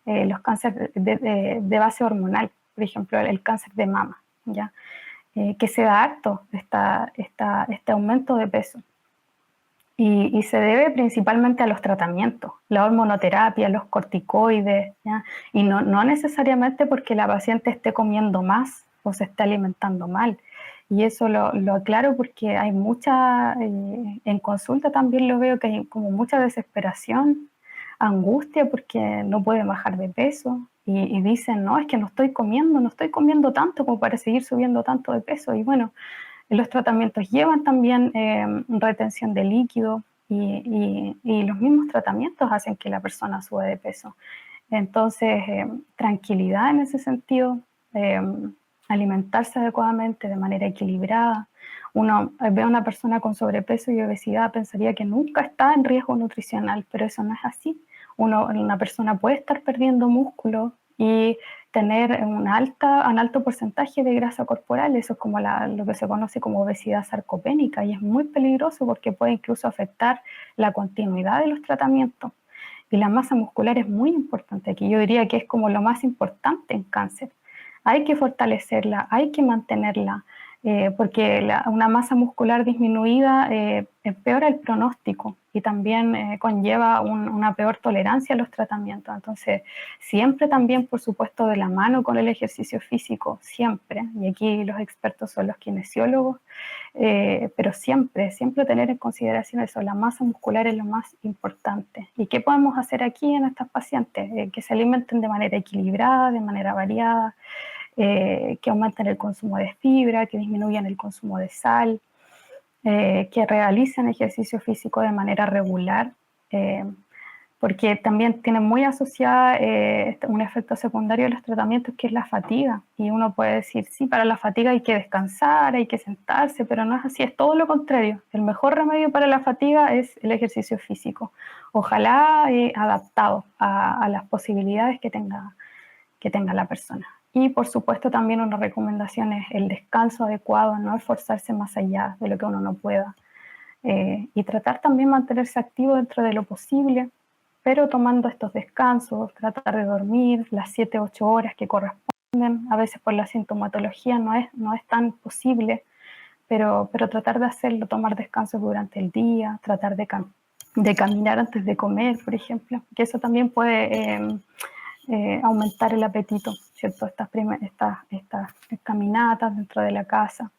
los cánceres de base hormonal, por ejemplo, el cáncer de mama, ¿ya? Que se da harto este aumento de peso. Y se debe principalmente a los tratamientos, la hormonoterapia, los corticoides, ¿ya? Y no necesariamente porque la paciente esté comiendo más o se esté alimentando mal. Y eso lo aclaro porque hay en consulta también lo veo que hay como mucha desesperación, angustia porque no puede bajar de peso y dicen, no, es que no estoy comiendo tanto como para seguir subiendo tanto de peso. Y bueno, Los tratamientos llevan también retención de líquido y los mismos tratamientos hacen que la persona suba de peso. Entonces, tranquilidad en ese sentido, alimentarse adecuadamente de manera equilibrada. Uno ve a una persona con sobrepeso y obesidad, pensaría que nunca está en riesgo nutricional, pero eso no es así. Una persona puede estar perdiendo músculo y tener un alto porcentaje de grasa corporal. Eso es como lo que se conoce como obesidad sarcopénica, y es muy peligroso porque puede incluso afectar la continuidad de los tratamientos. Y la masa muscular es muy importante aquí. Yo diría que es como lo más importante en cáncer. Hay que fortalecerla, hay que mantenerla, porque una masa muscular disminuida empeora el pronóstico y también conlleva una peor tolerancia a los tratamientos. Entonces, siempre también, por supuesto, de la mano con el ejercicio físico, siempre, y aquí los expertos son los kinesiólogos, pero siempre tener en consideración eso, la masa muscular es lo más importante. ¿Y qué podemos hacer aquí en estas pacientes? Que se alimenten de manera equilibrada, de manera variada, que aumenten el consumo de fibra, que disminuyan el consumo de sal, que realicen ejercicio físico de manera regular, porque también tiene muy asociada un efecto secundario de los tratamientos, que es la fatiga. Y uno puede decir, sí, para la fatiga hay que descansar, hay que sentarse, pero no es así, es todo lo contrario. El mejor remedio para la fatiga es el ejercicio físico, ojalá adaptado a las posibilidades que tenga la persona. Y por supuesto también una recomendación es el descanso adecuado, no esforzarse más allá de lo que uno no pueda, y tratar también mantenerse activo dentro de lo posible, pero tomando estos descansos, tratar de dormir las 7-8 horas que corresponden. A veces por la sintomatología no es tan posible, pero tratar de hacerlo, tomar descansos durante el día, tratar de caminar antes de comer, por ejemplo, que eso también puede aumentar el apetito, ¿cierto? Estas caminatas dentro de la casa.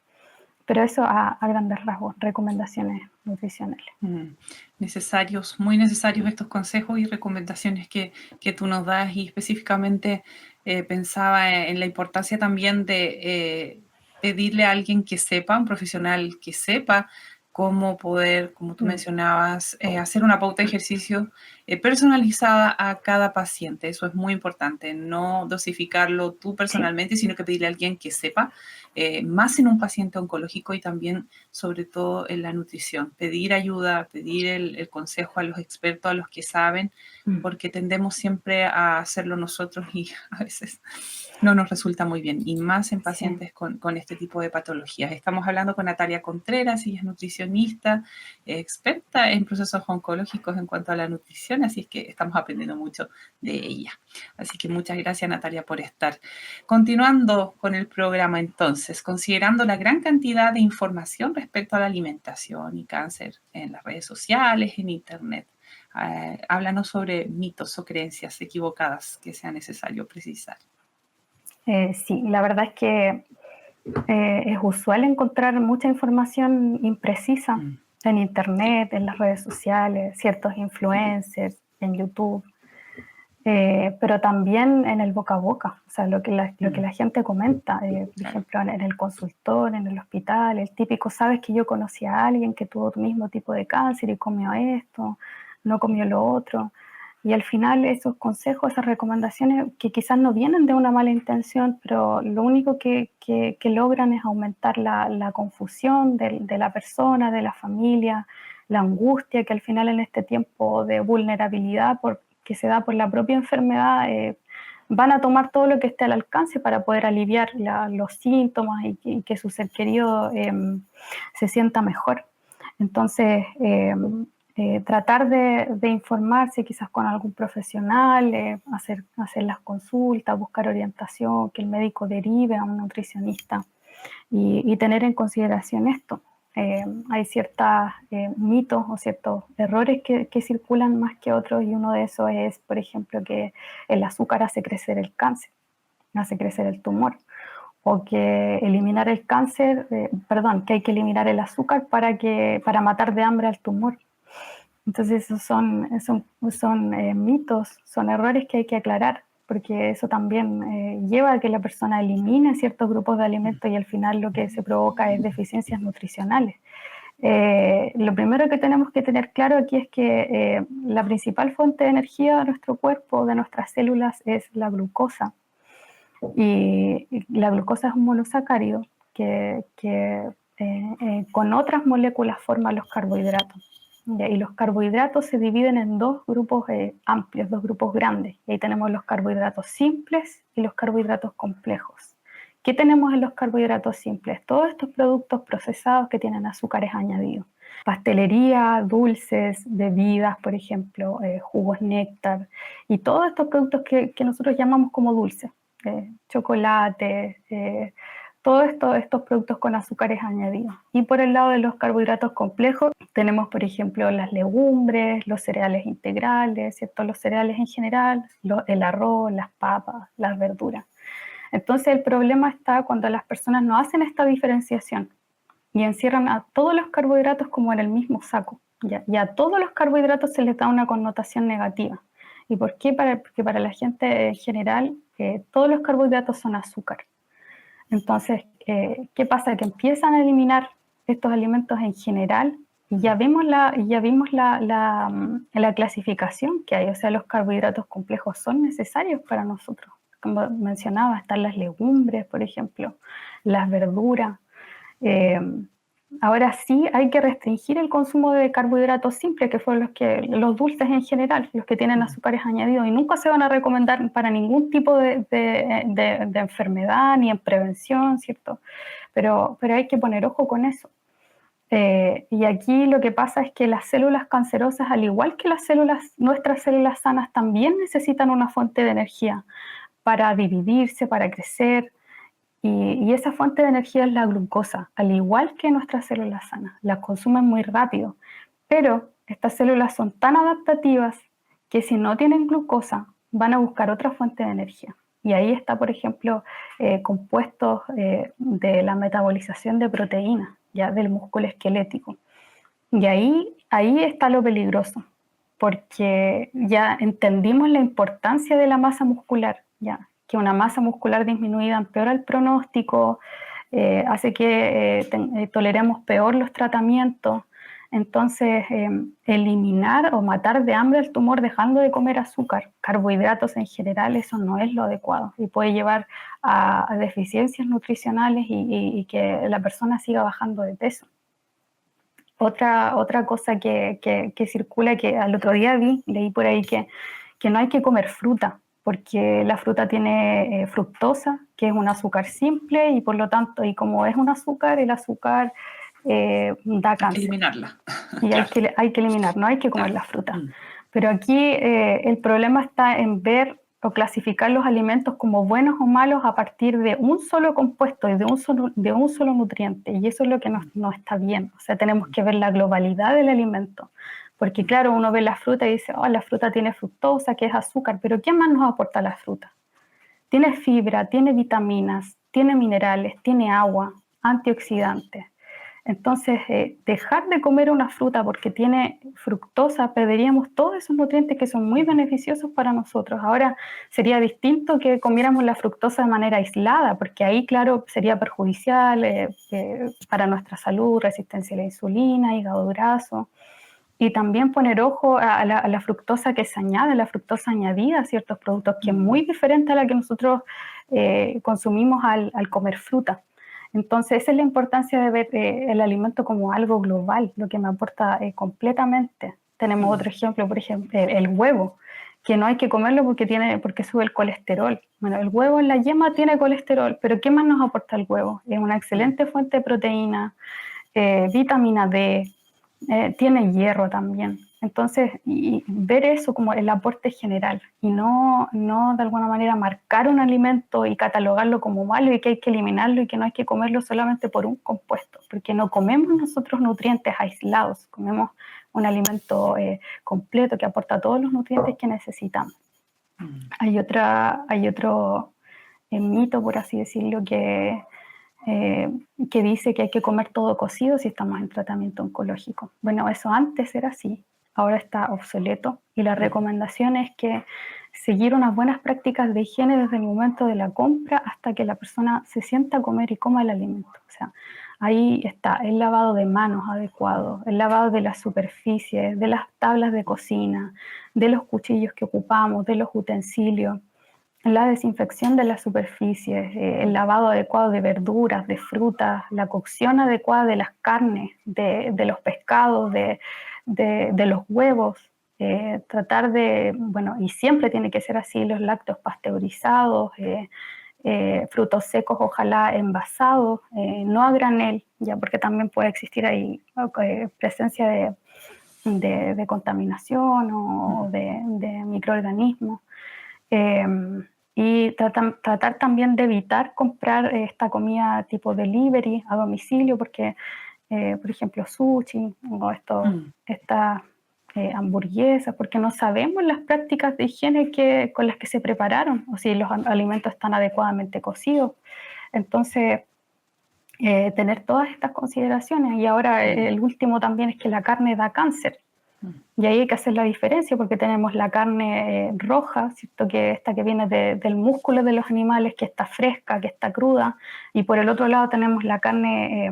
Pero eso a grandes rasgos, recomendaciones nutricionales. Muy necesarios estos consejos y recomendaciones que tú nos das, y específicamente pensaba en la importancia también de pedirle a alguien que sepa, un profesional que sepa cómo poder, como tú mencionabas, hacer una pauta de ejercicio personalizada a cada paciente. Eso es muy importante, no dosificarlo tú personalmente, sino que pedirle a alguien que sepa, más en un paciente oncológico y también, sobre todo, en la nutrición. Pedir ayuda, pedir el consejo a los expertos, a los que saben, porque tendemos siempre a hacerlo nosotros y a veces no nos resulta muy bien, y más en pacientes con este tipo de patologías. Estamos hablando con Natalia Contreras, ella es nutricionista, experta en procesos oncológicos en cuanto a la nutrición, así es que estamos aprendiendo mucho de ella. Así que muchas gracias, Natalia, por estar. Continuando con el programa, entonces, considerando la gran cantidad de información respecto a la alimentación y cáncer en las redes sociales, en Internet, háblanos sobre mitos o creencias equivocadas que sea necesario precisar. Sí, la verdad es que es usual encontrar mucha información imprecisa en Internet, en las redes sociales, ciertos influencers, en YouTube, pero también en el boca a boca, o sea, lo que la gente comenta, por ejemplo, en el consultor, en el hospital, el típico, sabes que yo conocí a alguien que tuvo tu mismo tipo de cáncer y comió esto, no comió lo otro. Y al final esos consejos, esas recomendaciones que quizás no vienen de una mala intención, pero lo único que logran es aumentar la confusión de la persona, de la familia, la angustia que al final en este tiempo de vulnerabilidad que se da por la propia enfermedad, van a tomar todo lo que esté al alcance para poder aliviar los síntomas y que su ser querido se sienta mejor. Entonces, tratar de informarse quizás con algún profesional, hacer las consultas, buscar orientación, que el médico derive a un nutricionista y tener en consideración esto. Hay ciertos mitos o ciertos errores que circulan más que otros, y uno de esos es, por ejemplo, que el azúcar hace crecer el cáncer, hace crecer el tumor, o que eliminar el cáncer, que hay que eliminar el azúcar para matar de hambre al tumor. Entonces esos son mitos, son errores que hay que aclarar. porque eso también lleva a que la persona elimine ciertos grupos de alimentos y al final lo que se provoca es deficiencias nutricionales. Lo primero que tenemos que tener claro aquí es que la principal fuente de energía de nuestro cuerpo, de nuestras células, es la glucosa. Y la glucosa es un monosacárido que con otras moléculas forma los carbohidratos. Y los carbohidratos se dividen en dos grupos amplios, dos grupos grandes. Y ahí tenemos los carbohidratos simples y los carbohidratos complejos. ¿Qué tenemos en los carbohidratos simples? Todos estos productos procesados que tienen azúcares añadidos. Pastelería, dulces, bebidas, por ejemplo, jugos néctar, y todos estos productos que nosotros llamamos como dulces. Chocolate, todos estos productos con azúcares añadidos. Y por el lado de los carbohidratos complejos tenemos, por ejemplo, las legumbres, los cereales integrales, ¿cierto? Los cereales en general, el arroz, las papas, las verduras. Entonces el problema está cuando las personas no hacen esta diferenciación y encierran a todos los carbohidratos como en el mismo saco. Y a todos los carbohidratos se les da una connotación negativa. ¿Y por qué? Porque para la gente en general todos los carbohidratos son azúcar. Entonces, ¿qué pasa? Que empiezan a eliminar estos alimentos en general y ya vimos la clasificación que hay. O sea, los carbohidratos complejos son necesarios para nosotros. Como mencionaba, están las legumbres, por ejemplo, las verduras. Ahora sí hay que restringir el consumo de carbohidratos simples, que fueron los dulces en general, los que tienen azúcares añadidos, y nunca se van a recomendar para ningún tipo de enfermedad ni en prevención, ¿cierto? Pero hay que poner ojo con eso. Y aquí lo que pasa es que las células cancerosas, al igual que nuestras células sanas, también necesitan una fuente de energía para dividirse, para crecer. Y esa fuente de energía es la glucosa, al igual que nuestras células sanas. Las consumen muy rápido, pero estas células son tan adaptativas que si no tienen glucosa, van a buscar otra fuente de energía. Y ahí está, por ejemplo, compuestos de la metabolización de proteínas, ya del músculo esquelético. Y ahí está lo peligroso, porque ya entendimos la importancia de la masa muscular, ya que una masa muscular disminuida empeora el pronóstico, hace que toleremos peor los tratamientos. Entonces, eliminar o matar de hambre el tumor dejando de comer azúcar, carbohidratos en general, eso no es lo adecuado y puede llevar a deficiencias nutricionales y que la persona siga bajando de peso. Otra cosa que circula, que al otro día leí por ahí que no hay que comer fruta, porque la fruta tiene fructosa, que es un azúcar simple, y por lo tanto, y como es un azúcar, el azúcar da cáncer. Eliminarla. Y claro. hay que eliminar, no hay que comer la fruta. Pero aquí el problema está en ver o clasificar los alimentos como buenos o malos a partir de un solo compuesto y de un solo nutriente, y eso es lo que no está bien. O sea, tenemos que ver la globalidad del alimento. Porque claro, uno ve la fruta y dice, la fruta tiene fructosa, que es azúcar, pero ¿qué más nos aporta la fruta? Tiene fibra, tiene vitaminas, tiene minerales, tiene agua, antioxidantes. Entonces, dejar de comer una fruta porque tiene fructosa, perderíamos todos esos nutrientes que son muy beneficiosos para nosotros. Ahora, sería distinto que comiéramos la fructosa de manera aislada, porque ahí, claro, sería perjudicial para nuestra salud, resistencia a la insulina, hígado graso. Y también poner ojo a la fructosa que se añade, la fructosa añadida a ciertos productos, que es muy diferente a la que nosotros consumimos al comer fruta. Entonces, esa es la importancia de ver el alimento como algo global, lo que me aporta completamente. Tenemos otro ejemplo, por ejemplo, el huevo, que no hay que comerlo porque sube el colesterol. Bueno, el huevo en la yema tiene colesterol, pero ¿qué más nos aporta el huevo? Es una excelente fuente de proteína, vitamina D, tiene hierro también. Entonces, y ver eso como el aporte general y no de alguna manera marcar un alimento y catalogarlo como malo y que hay que eliminarlo y que no hay que comerlo solamente por un compuesto, porque no comemos nosotros nutrientes aislados, comemos un alimento completo que aporta todos los nutrientes que necesitamos. Hay otro mito, por así decirlo, que dice que hay que comer todo cocido si estamos en tratamiento oncológico. Bueno, eso antes era así, ahora está obsoleto y la recomendación es que seguir unas buenas prácticas de higiene desde el momento de la compra hasta que la persona se sienta a comer y coma el alimento. O sea, ahí está el lavado de manos adecuado, el lavado de las superficies, de las tablas de cocina, de los cuchillos que ocupamos, de los utensilios, la desinfección de las superficies, el lavado adecuado de verduras, de frutas, la cocción adecuada de las carnes, de los pescados, de los huevos. Tratar de, bueno, y siempre tiene que ser así, los lácteos pasteurizados, frutos secos ojalá envasados, no a granel, ya, porque también puede existir ahí presencia de contaminación o de microorganismos. Y tratar también de evitar comprar esta comida tipo delivery a domicilio, porque, por ejemplo, sushi o estas hamburguesas, porque no sabemos las prácticas de higiene con las que se prepararon o si los alimentos están adecuadamente cocidos. Entonces, tener todas estas consideraciones. Y ahora el último también es que la carne da cáncer. Y ahí hay que hacer la diferencia porque tenemos la carne roja, ¿cierto? Que esta que viene del músculo de los animales, que está fresca, que está cruda, y por el otro lado tenemos la carne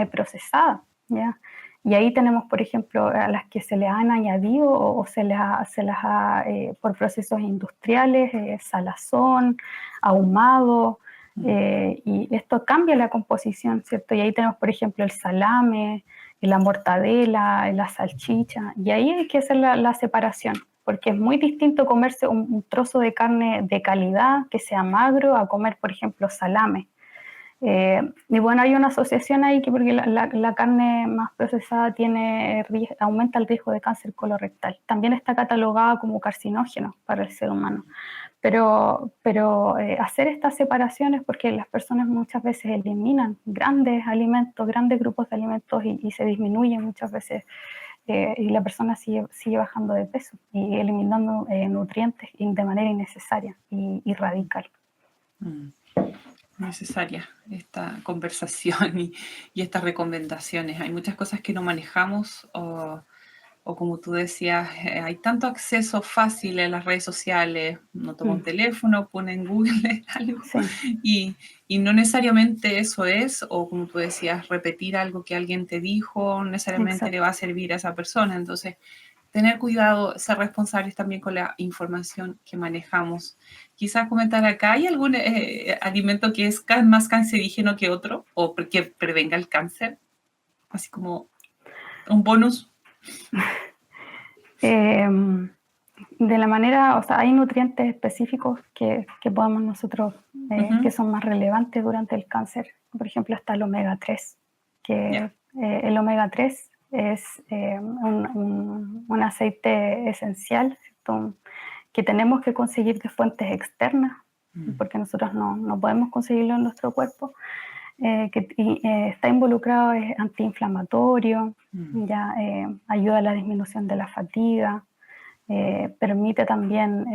procesada, ¿ya? Y ahí tenemos, por ejemplo, a las que se les han añadido o se las ha, por procesos industriales, salazón, ahumado, y esto cambia la composición, ¿cierto? Y ahí tenemos, por ejemplo, el salame, la mortadela, la salchicha, y ahí hay que hacer la separación, porque es muy distinto comerse un trozo de carne de calidad, que sea magro, a comer, por ejemplo, salame. Y bueno, hay una asociación ahí que porque la carne más procesada aumenta el riesgo de cáncer colorectal. También está catalogada como carcinógeno para el ser humano. Pero hacer estas separaciones, porque las personas muchas veces eliminan grandes alimentos, grandes grupos de alimentos y se disminuyen muchas veces y la persona sigue bajando de peso y eliminando nutrientes de manera innecesaria y radical. Necesaria esta conversación y estas recomendaciones. Hay muchas cosas que no manejamos o como tú decías, hay tanto acceso fácil en las redes sociales, uno toma un teléfono, pone en Google algo y no necesariamente eso es, o como tú decías, repetir algo que alguien te dijo, no necesariamente le va a servir a esa persona. Entonces, tener cuidado, ser responsables también con la información que manejamos. Quizás comentar acá, ¿hay algún alimento que es más cancerígeno que otro o que prevenga el cáncer? Así como un bonus. De la manera, o sea, hay nutrientes específicos que podemos nosotros, que son más relevantes durante el cáncer. Por ejemplo, está el omega 3, que el omega 3 es un aceite esencial, ¿cierto? Que tenemos que conseguir de fuentes externas, porque nosotros no podemos conseguirlo en nuestro cuerpo. Está involucrado, es antiinflamatorio, ayuda a la disminución de la fatiga, permite también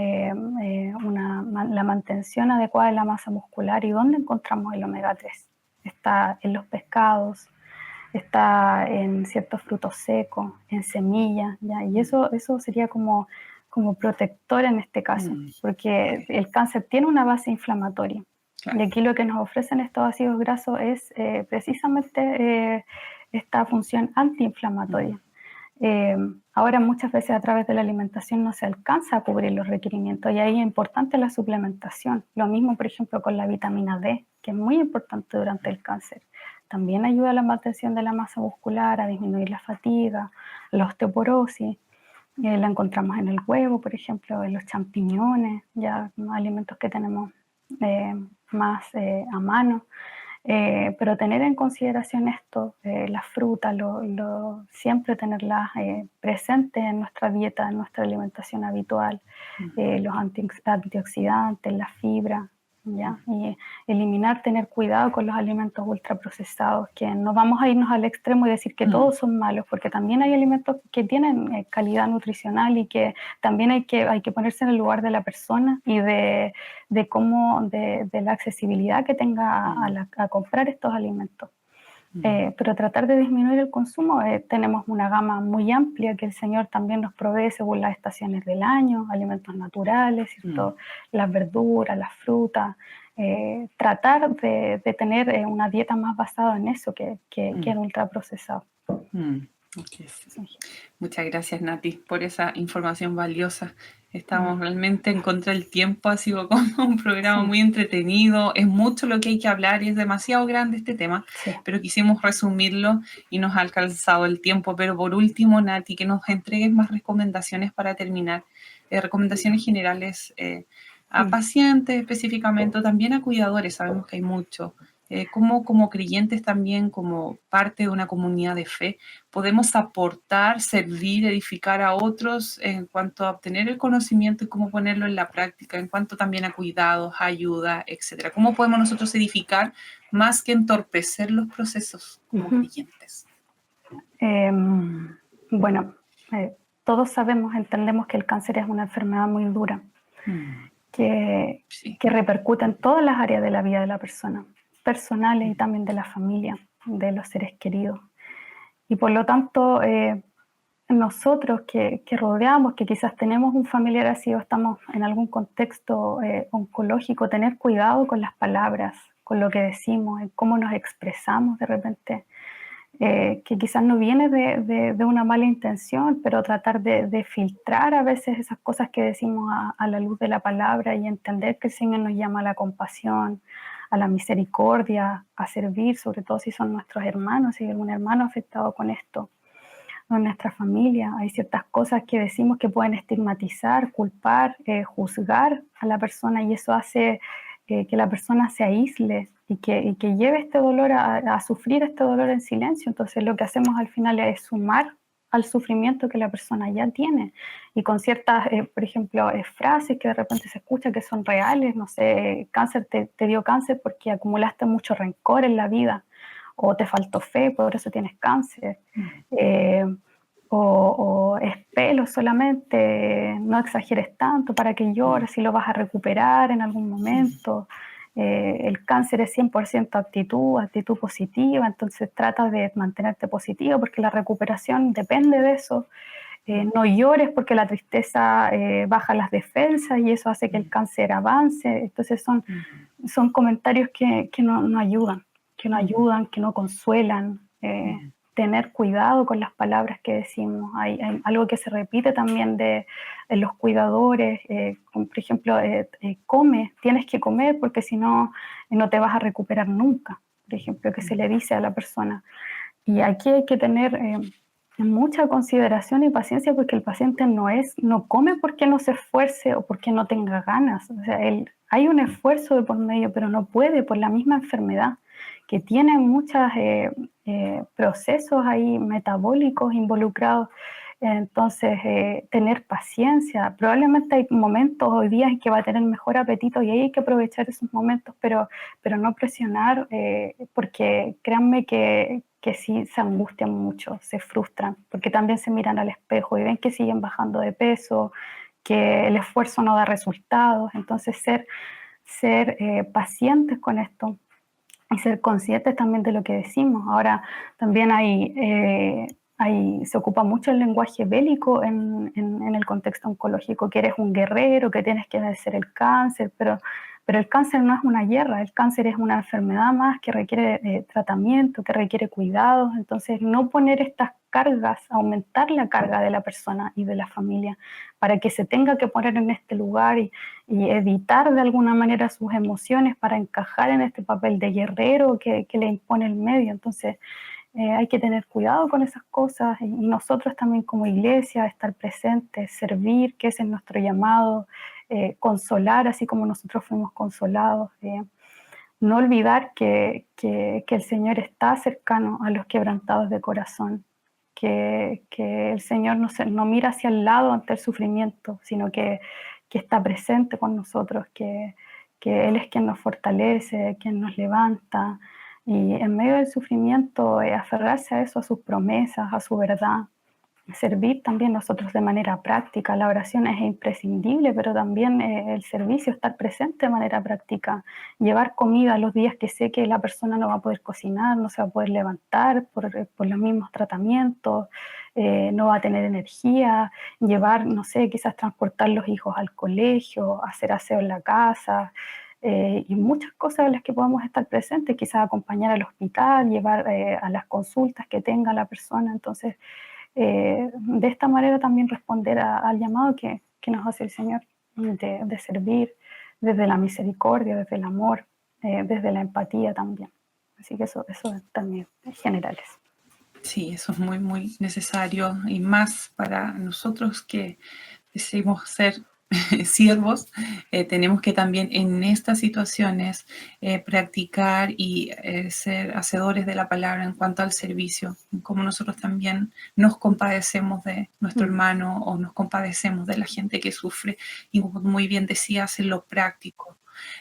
la mantención adecuada de la masa muscular. ¿Y dónde encontramos el omega 3? Está en los pescados, está en ciertos frutos secos, en semillas, ¿ya? Y eso sería como protector en este caso, porque el cáncer tiene una base inflamatoria. Claro. Y aquí lo que nos ofrecen estos ácidos grasos es precisamente esta función antiinflamatoria. Ahora muchas veces a través de la alimentación no se alcanza a cubrir los requerimientos y ahí es importante la suplementación. Lo mismo, por ejemplo, con la vitamina D, que es muy importante durante el cáncer. También ayuda a la mantención de la masa muscular, a disminuir la fatiga, la osteoporosis. La encontramos en el huevo, por ejemplo, en los champiñones, ya alimentos que tenemos más a mano. Pero tener en consideración esto, las frutas, siempre tenerlas presentes en nuestra dieta, en nuestra alimentación habitual, los antioxidantes, la fibra, ¿ya? Y tener cuidado con los alimentos ultraprocesados, que no vamos a irnos al extremo y decir que todos son malos, porque también hay alimentos que tienen calidad nutricional y que también hay que ponerse en el lugar de la persona y de la accesibilidad que tenga a comprar estos alimentos. Pero tratar de disminuir el consumo, tenemos una gama muy amplia que el Señor también nos provee según las estaciones del año, alimentos naturales, ¿cierto? Las verduras, las frutas, tratar de tener una dieta más basada en eso que en ultraprocesado. Okay. Muchas gracias, Nati, por esa información valiosa. Estamos realmente en contra del tiempo, ha sido como un programa muy entretenido, es mucho lo que hay que hablar y es demasiado grande este tema, pero quisimos resumirlo y nos ha alcanzado el tiempo. Pero por último, Nati, que nos entregues más recomendaciones para terminar, recomendaciones generales a pacientes específicamente, o también a cuidadores, sabemos que hay mucho. Como creyentes también, como parte de una comunidad de fe, podemos aportar, servir, edificar a otros en cuanto a obtener el conocimiento y cómo ponerlo en la práctica, en cuanto también a cuidados, ayuda, etcétera. ¿Cómo podemos nosotros edificar más que entorpecer los procesos como creyentes? Bueno, todos sabemos, entendemos que el cáncer es una enfermedad muy dura, que repercute en todas las áreas de la vida de la persona, personales y también de la familia, de los seres queridos. Y por lo tanto, nosotros que rodeamos, que quizás tenemos un familiar así o estamos en algún contexto oncológico, tener cuidado con las palabras, con lo que decimos, en cómo nos expresamos de repente, que quizás no viene de una mala intención, pero tratar de filtrar a veces esas cosas que decimos a la luz de la palabra y entender que el Señor nos llama a la compasión, a la misericordia, a servir, sobre todo si son nuestros hermanos, si hay algún hermano afectado con esto, o en nuestra familia. Hay ciertas cosas que decimos que pueden estigmatizar, culpar, juzgar a la persona, y eso hace que la persona se aísle y que lleve este dolor a sufrir este dolor en silencio. Entonces lo que hacemos al final es sumar al sufrimiento que la persona ya tiene, y con ciertas, por ejemplo, frases que de repente se escucha que son reales, no sé, cáncer, te dio cáncer porque acumulaste mucho rencor en la vida, o te faltó fe, por eso tienes cáncer, o es pelo solamente, no exageres tanto para que llores, si lo vas a recuperar en algún momento. El cáncer es 100% actitud positiva, entonces trata de mantenerte positivo porque la recuperación depende de eso. No llores porque la tristeza baja las defensas y eso hace que el cáncer avance. Entonces son comentarios que no ayudan, que no consuelan. Tener cuidado con las palabras que decimos. Hay algo que se repite también en los cuidadores, como por ejemplo, come, tienes que comer porque si no, no te vas a recuperar nunca, por ejemplo, que se le dice a la persona. Y aquí hay que tener mucha consideración y paciencia, porque el paciente no come porque no se esfuerce o porque no tenga ganas. O sea, hay un esfuerzo de por medio, pero no puede por la misma enfermedad, que tiene muchos procesos ahí metabólicos involucrados. Entonces, tener paciencia. Probablemente hay momentos hoy día en que va a tener mejor apetito y ahí hay que aprovechar esos momentos, pero no presionar, porque créanme que sí se angustian mucho, se frustran, porque también se miran al espejo y ven que siguen bajando de peso, que el esfuerzo no da resultados. Entonces, ser pacientes con esto y ser conscientes también de lo que decimos. Ahora también se ocupa mucho el lenguaje bélico en el contexto oncológico, que eres un guerrero, que tienes que vencer el cáncer, pero el cáncer no es una guerra, el cáncer es una enfermedad más que requiere tratamiento, que requiere cuidados. Entonces, no poner estas cargas, aumentar la carga de la persona y de la familia para que se tenga que poner en este lugar y evitar de alguna manera sus emociones para encajar en este papel de guerrero que le impone el medio. Entonces, hay que tener cuidado con esas cosas, y nosotros también como iglesia estar presentes, servir, que ese es nuestro llamado, consolar así como nosotros fuimos consolados, no olvidar que el Señor está cercano a los quebrantados de corazón, que el Señor no mira hacia el lado ante el sufrimiento, sino que está presente con nosotros, que Él es quien nos fortalece, quien nos levanta. Y en medio del sufrimiento, aferrarse a eso, a sus promesas, a su verdad, servir también nosotros de manera práctica. La oración es imprescindible, pero también el servicio, estar presente de manera práctica, llevar comida los días que sé que la persona no va a poder cocinar, no se va a poder levantar por los mismos tratamientos, no va a tener energía, llevar, no sé, quizás transportar los hijos al colegio, hacer aseo en la casa, y muchas cosas en las que podamos estar presentes, quizás acompañar al hospital, llevar a las consultas que tenga la persona. Entonces, de esta manera también responder al llamado que nos hace el Señor de servir desde la misericordia, desde el amor, desde la empatía también. Así que eso también en generales. Sí, eso es muy, muy necesario, y más para nosotros que decidimos ser siervos, tenemos que también en estas situaciones practicar y ser hacedores de la palabra en cuanto al servicio, como nosotros también nos compadecemos de nuestro hermano o nos compadecemos de la gente que sufre, y como muy bien decía, hacerlo práctico.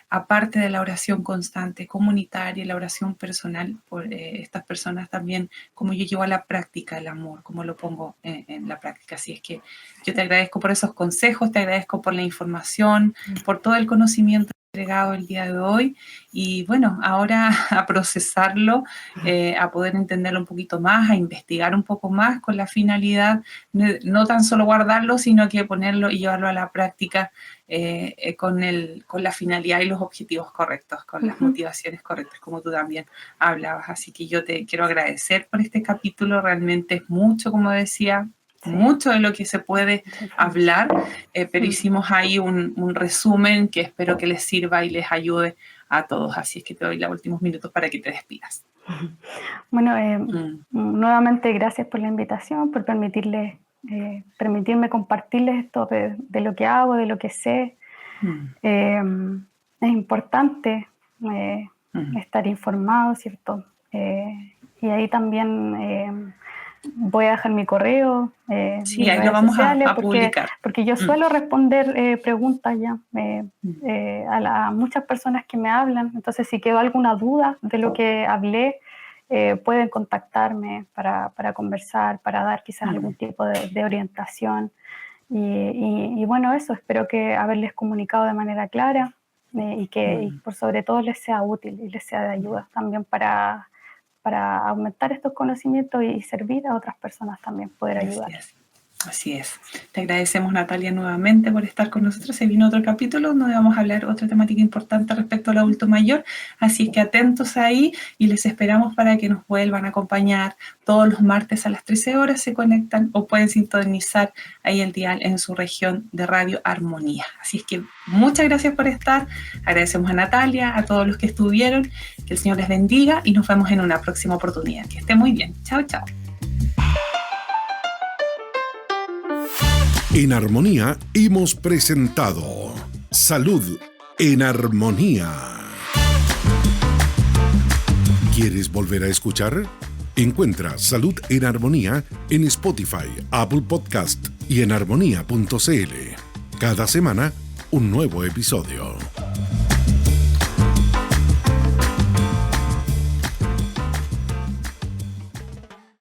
Aparte de la oración constante, comunitaria, la oración personal por estas personas también, como yo llevo a la práctica el amor, como lo pongo en la práctica. Así es que yo te agradezco por esos consejos, te agradezco por la información, por todo el conocimiento entregado el día de hoy, y bueno, ahora a procesarlo, a poder entenderlo un poquito más, a investigar un poco más con la finalidad, no tan solo guardarlo, sino que ponerlo y llevarlo a la práctica con la finalidad y los objetivos correctos, con las motivaciones correctas, como tú también hablabas. Así que yo te quiero agradecer por este capítulo, realmente es mucho, como decía, mucho de lo que se puede hablar, pero hicimos ahí un resumen que espero que les sirva y les ayude a todos. Así es que te doy los últimos minutos para que te despidas. Bueno, nuevamente gracias por la invitación, por permitirme compartirles esto de lo que hago, de lo que sé. Es importante estar informado, ¿cierto? Y ahí también voy a dejar mi correo. Sí, ahí lo vamos a publicar. Porque yo suelo responder preguntas ya a muchas personas que me hablan. Entonces, si quedó alguna duda de lo que hablé, pueden contactarme para conversar, para dar quizás algún tipo de orientación. Y bueno, eso, espero que haberles comunicado de manera clara y por sobre todo les sea útil y les sea de ayuda también para aumentar estos conocimientos y servir a otras personas también, poder ayudar. Así es. Te agradecemos, Natalia, nuevamente por estar con nosotros. Se vino otro capítulo donde vamos a hablar otra temática importante respecto al adulto mayor. Así es que atentos ahí y les esperamos para que nos vuelvan a acompañar todos los martes a las 13 horas. Se conectan o pueden sintonizar ahí el dial en su región de Radio Armonía. Así es que muchas gracias por estar. Agradecemos a Natalia, a todos los que estuvieron. Que el Señor les bendiga y nos vemos en una próxima oportunidad. Que esté muy bien. Chao, chao. En Armonía hemos presentado Salud en Armonía. ¿Quieres volver a escuchar? Encuentra Salud en Armonía en Spotify, Apple Podcast y en armonía.cl. Cada semana, un nuevo episodio.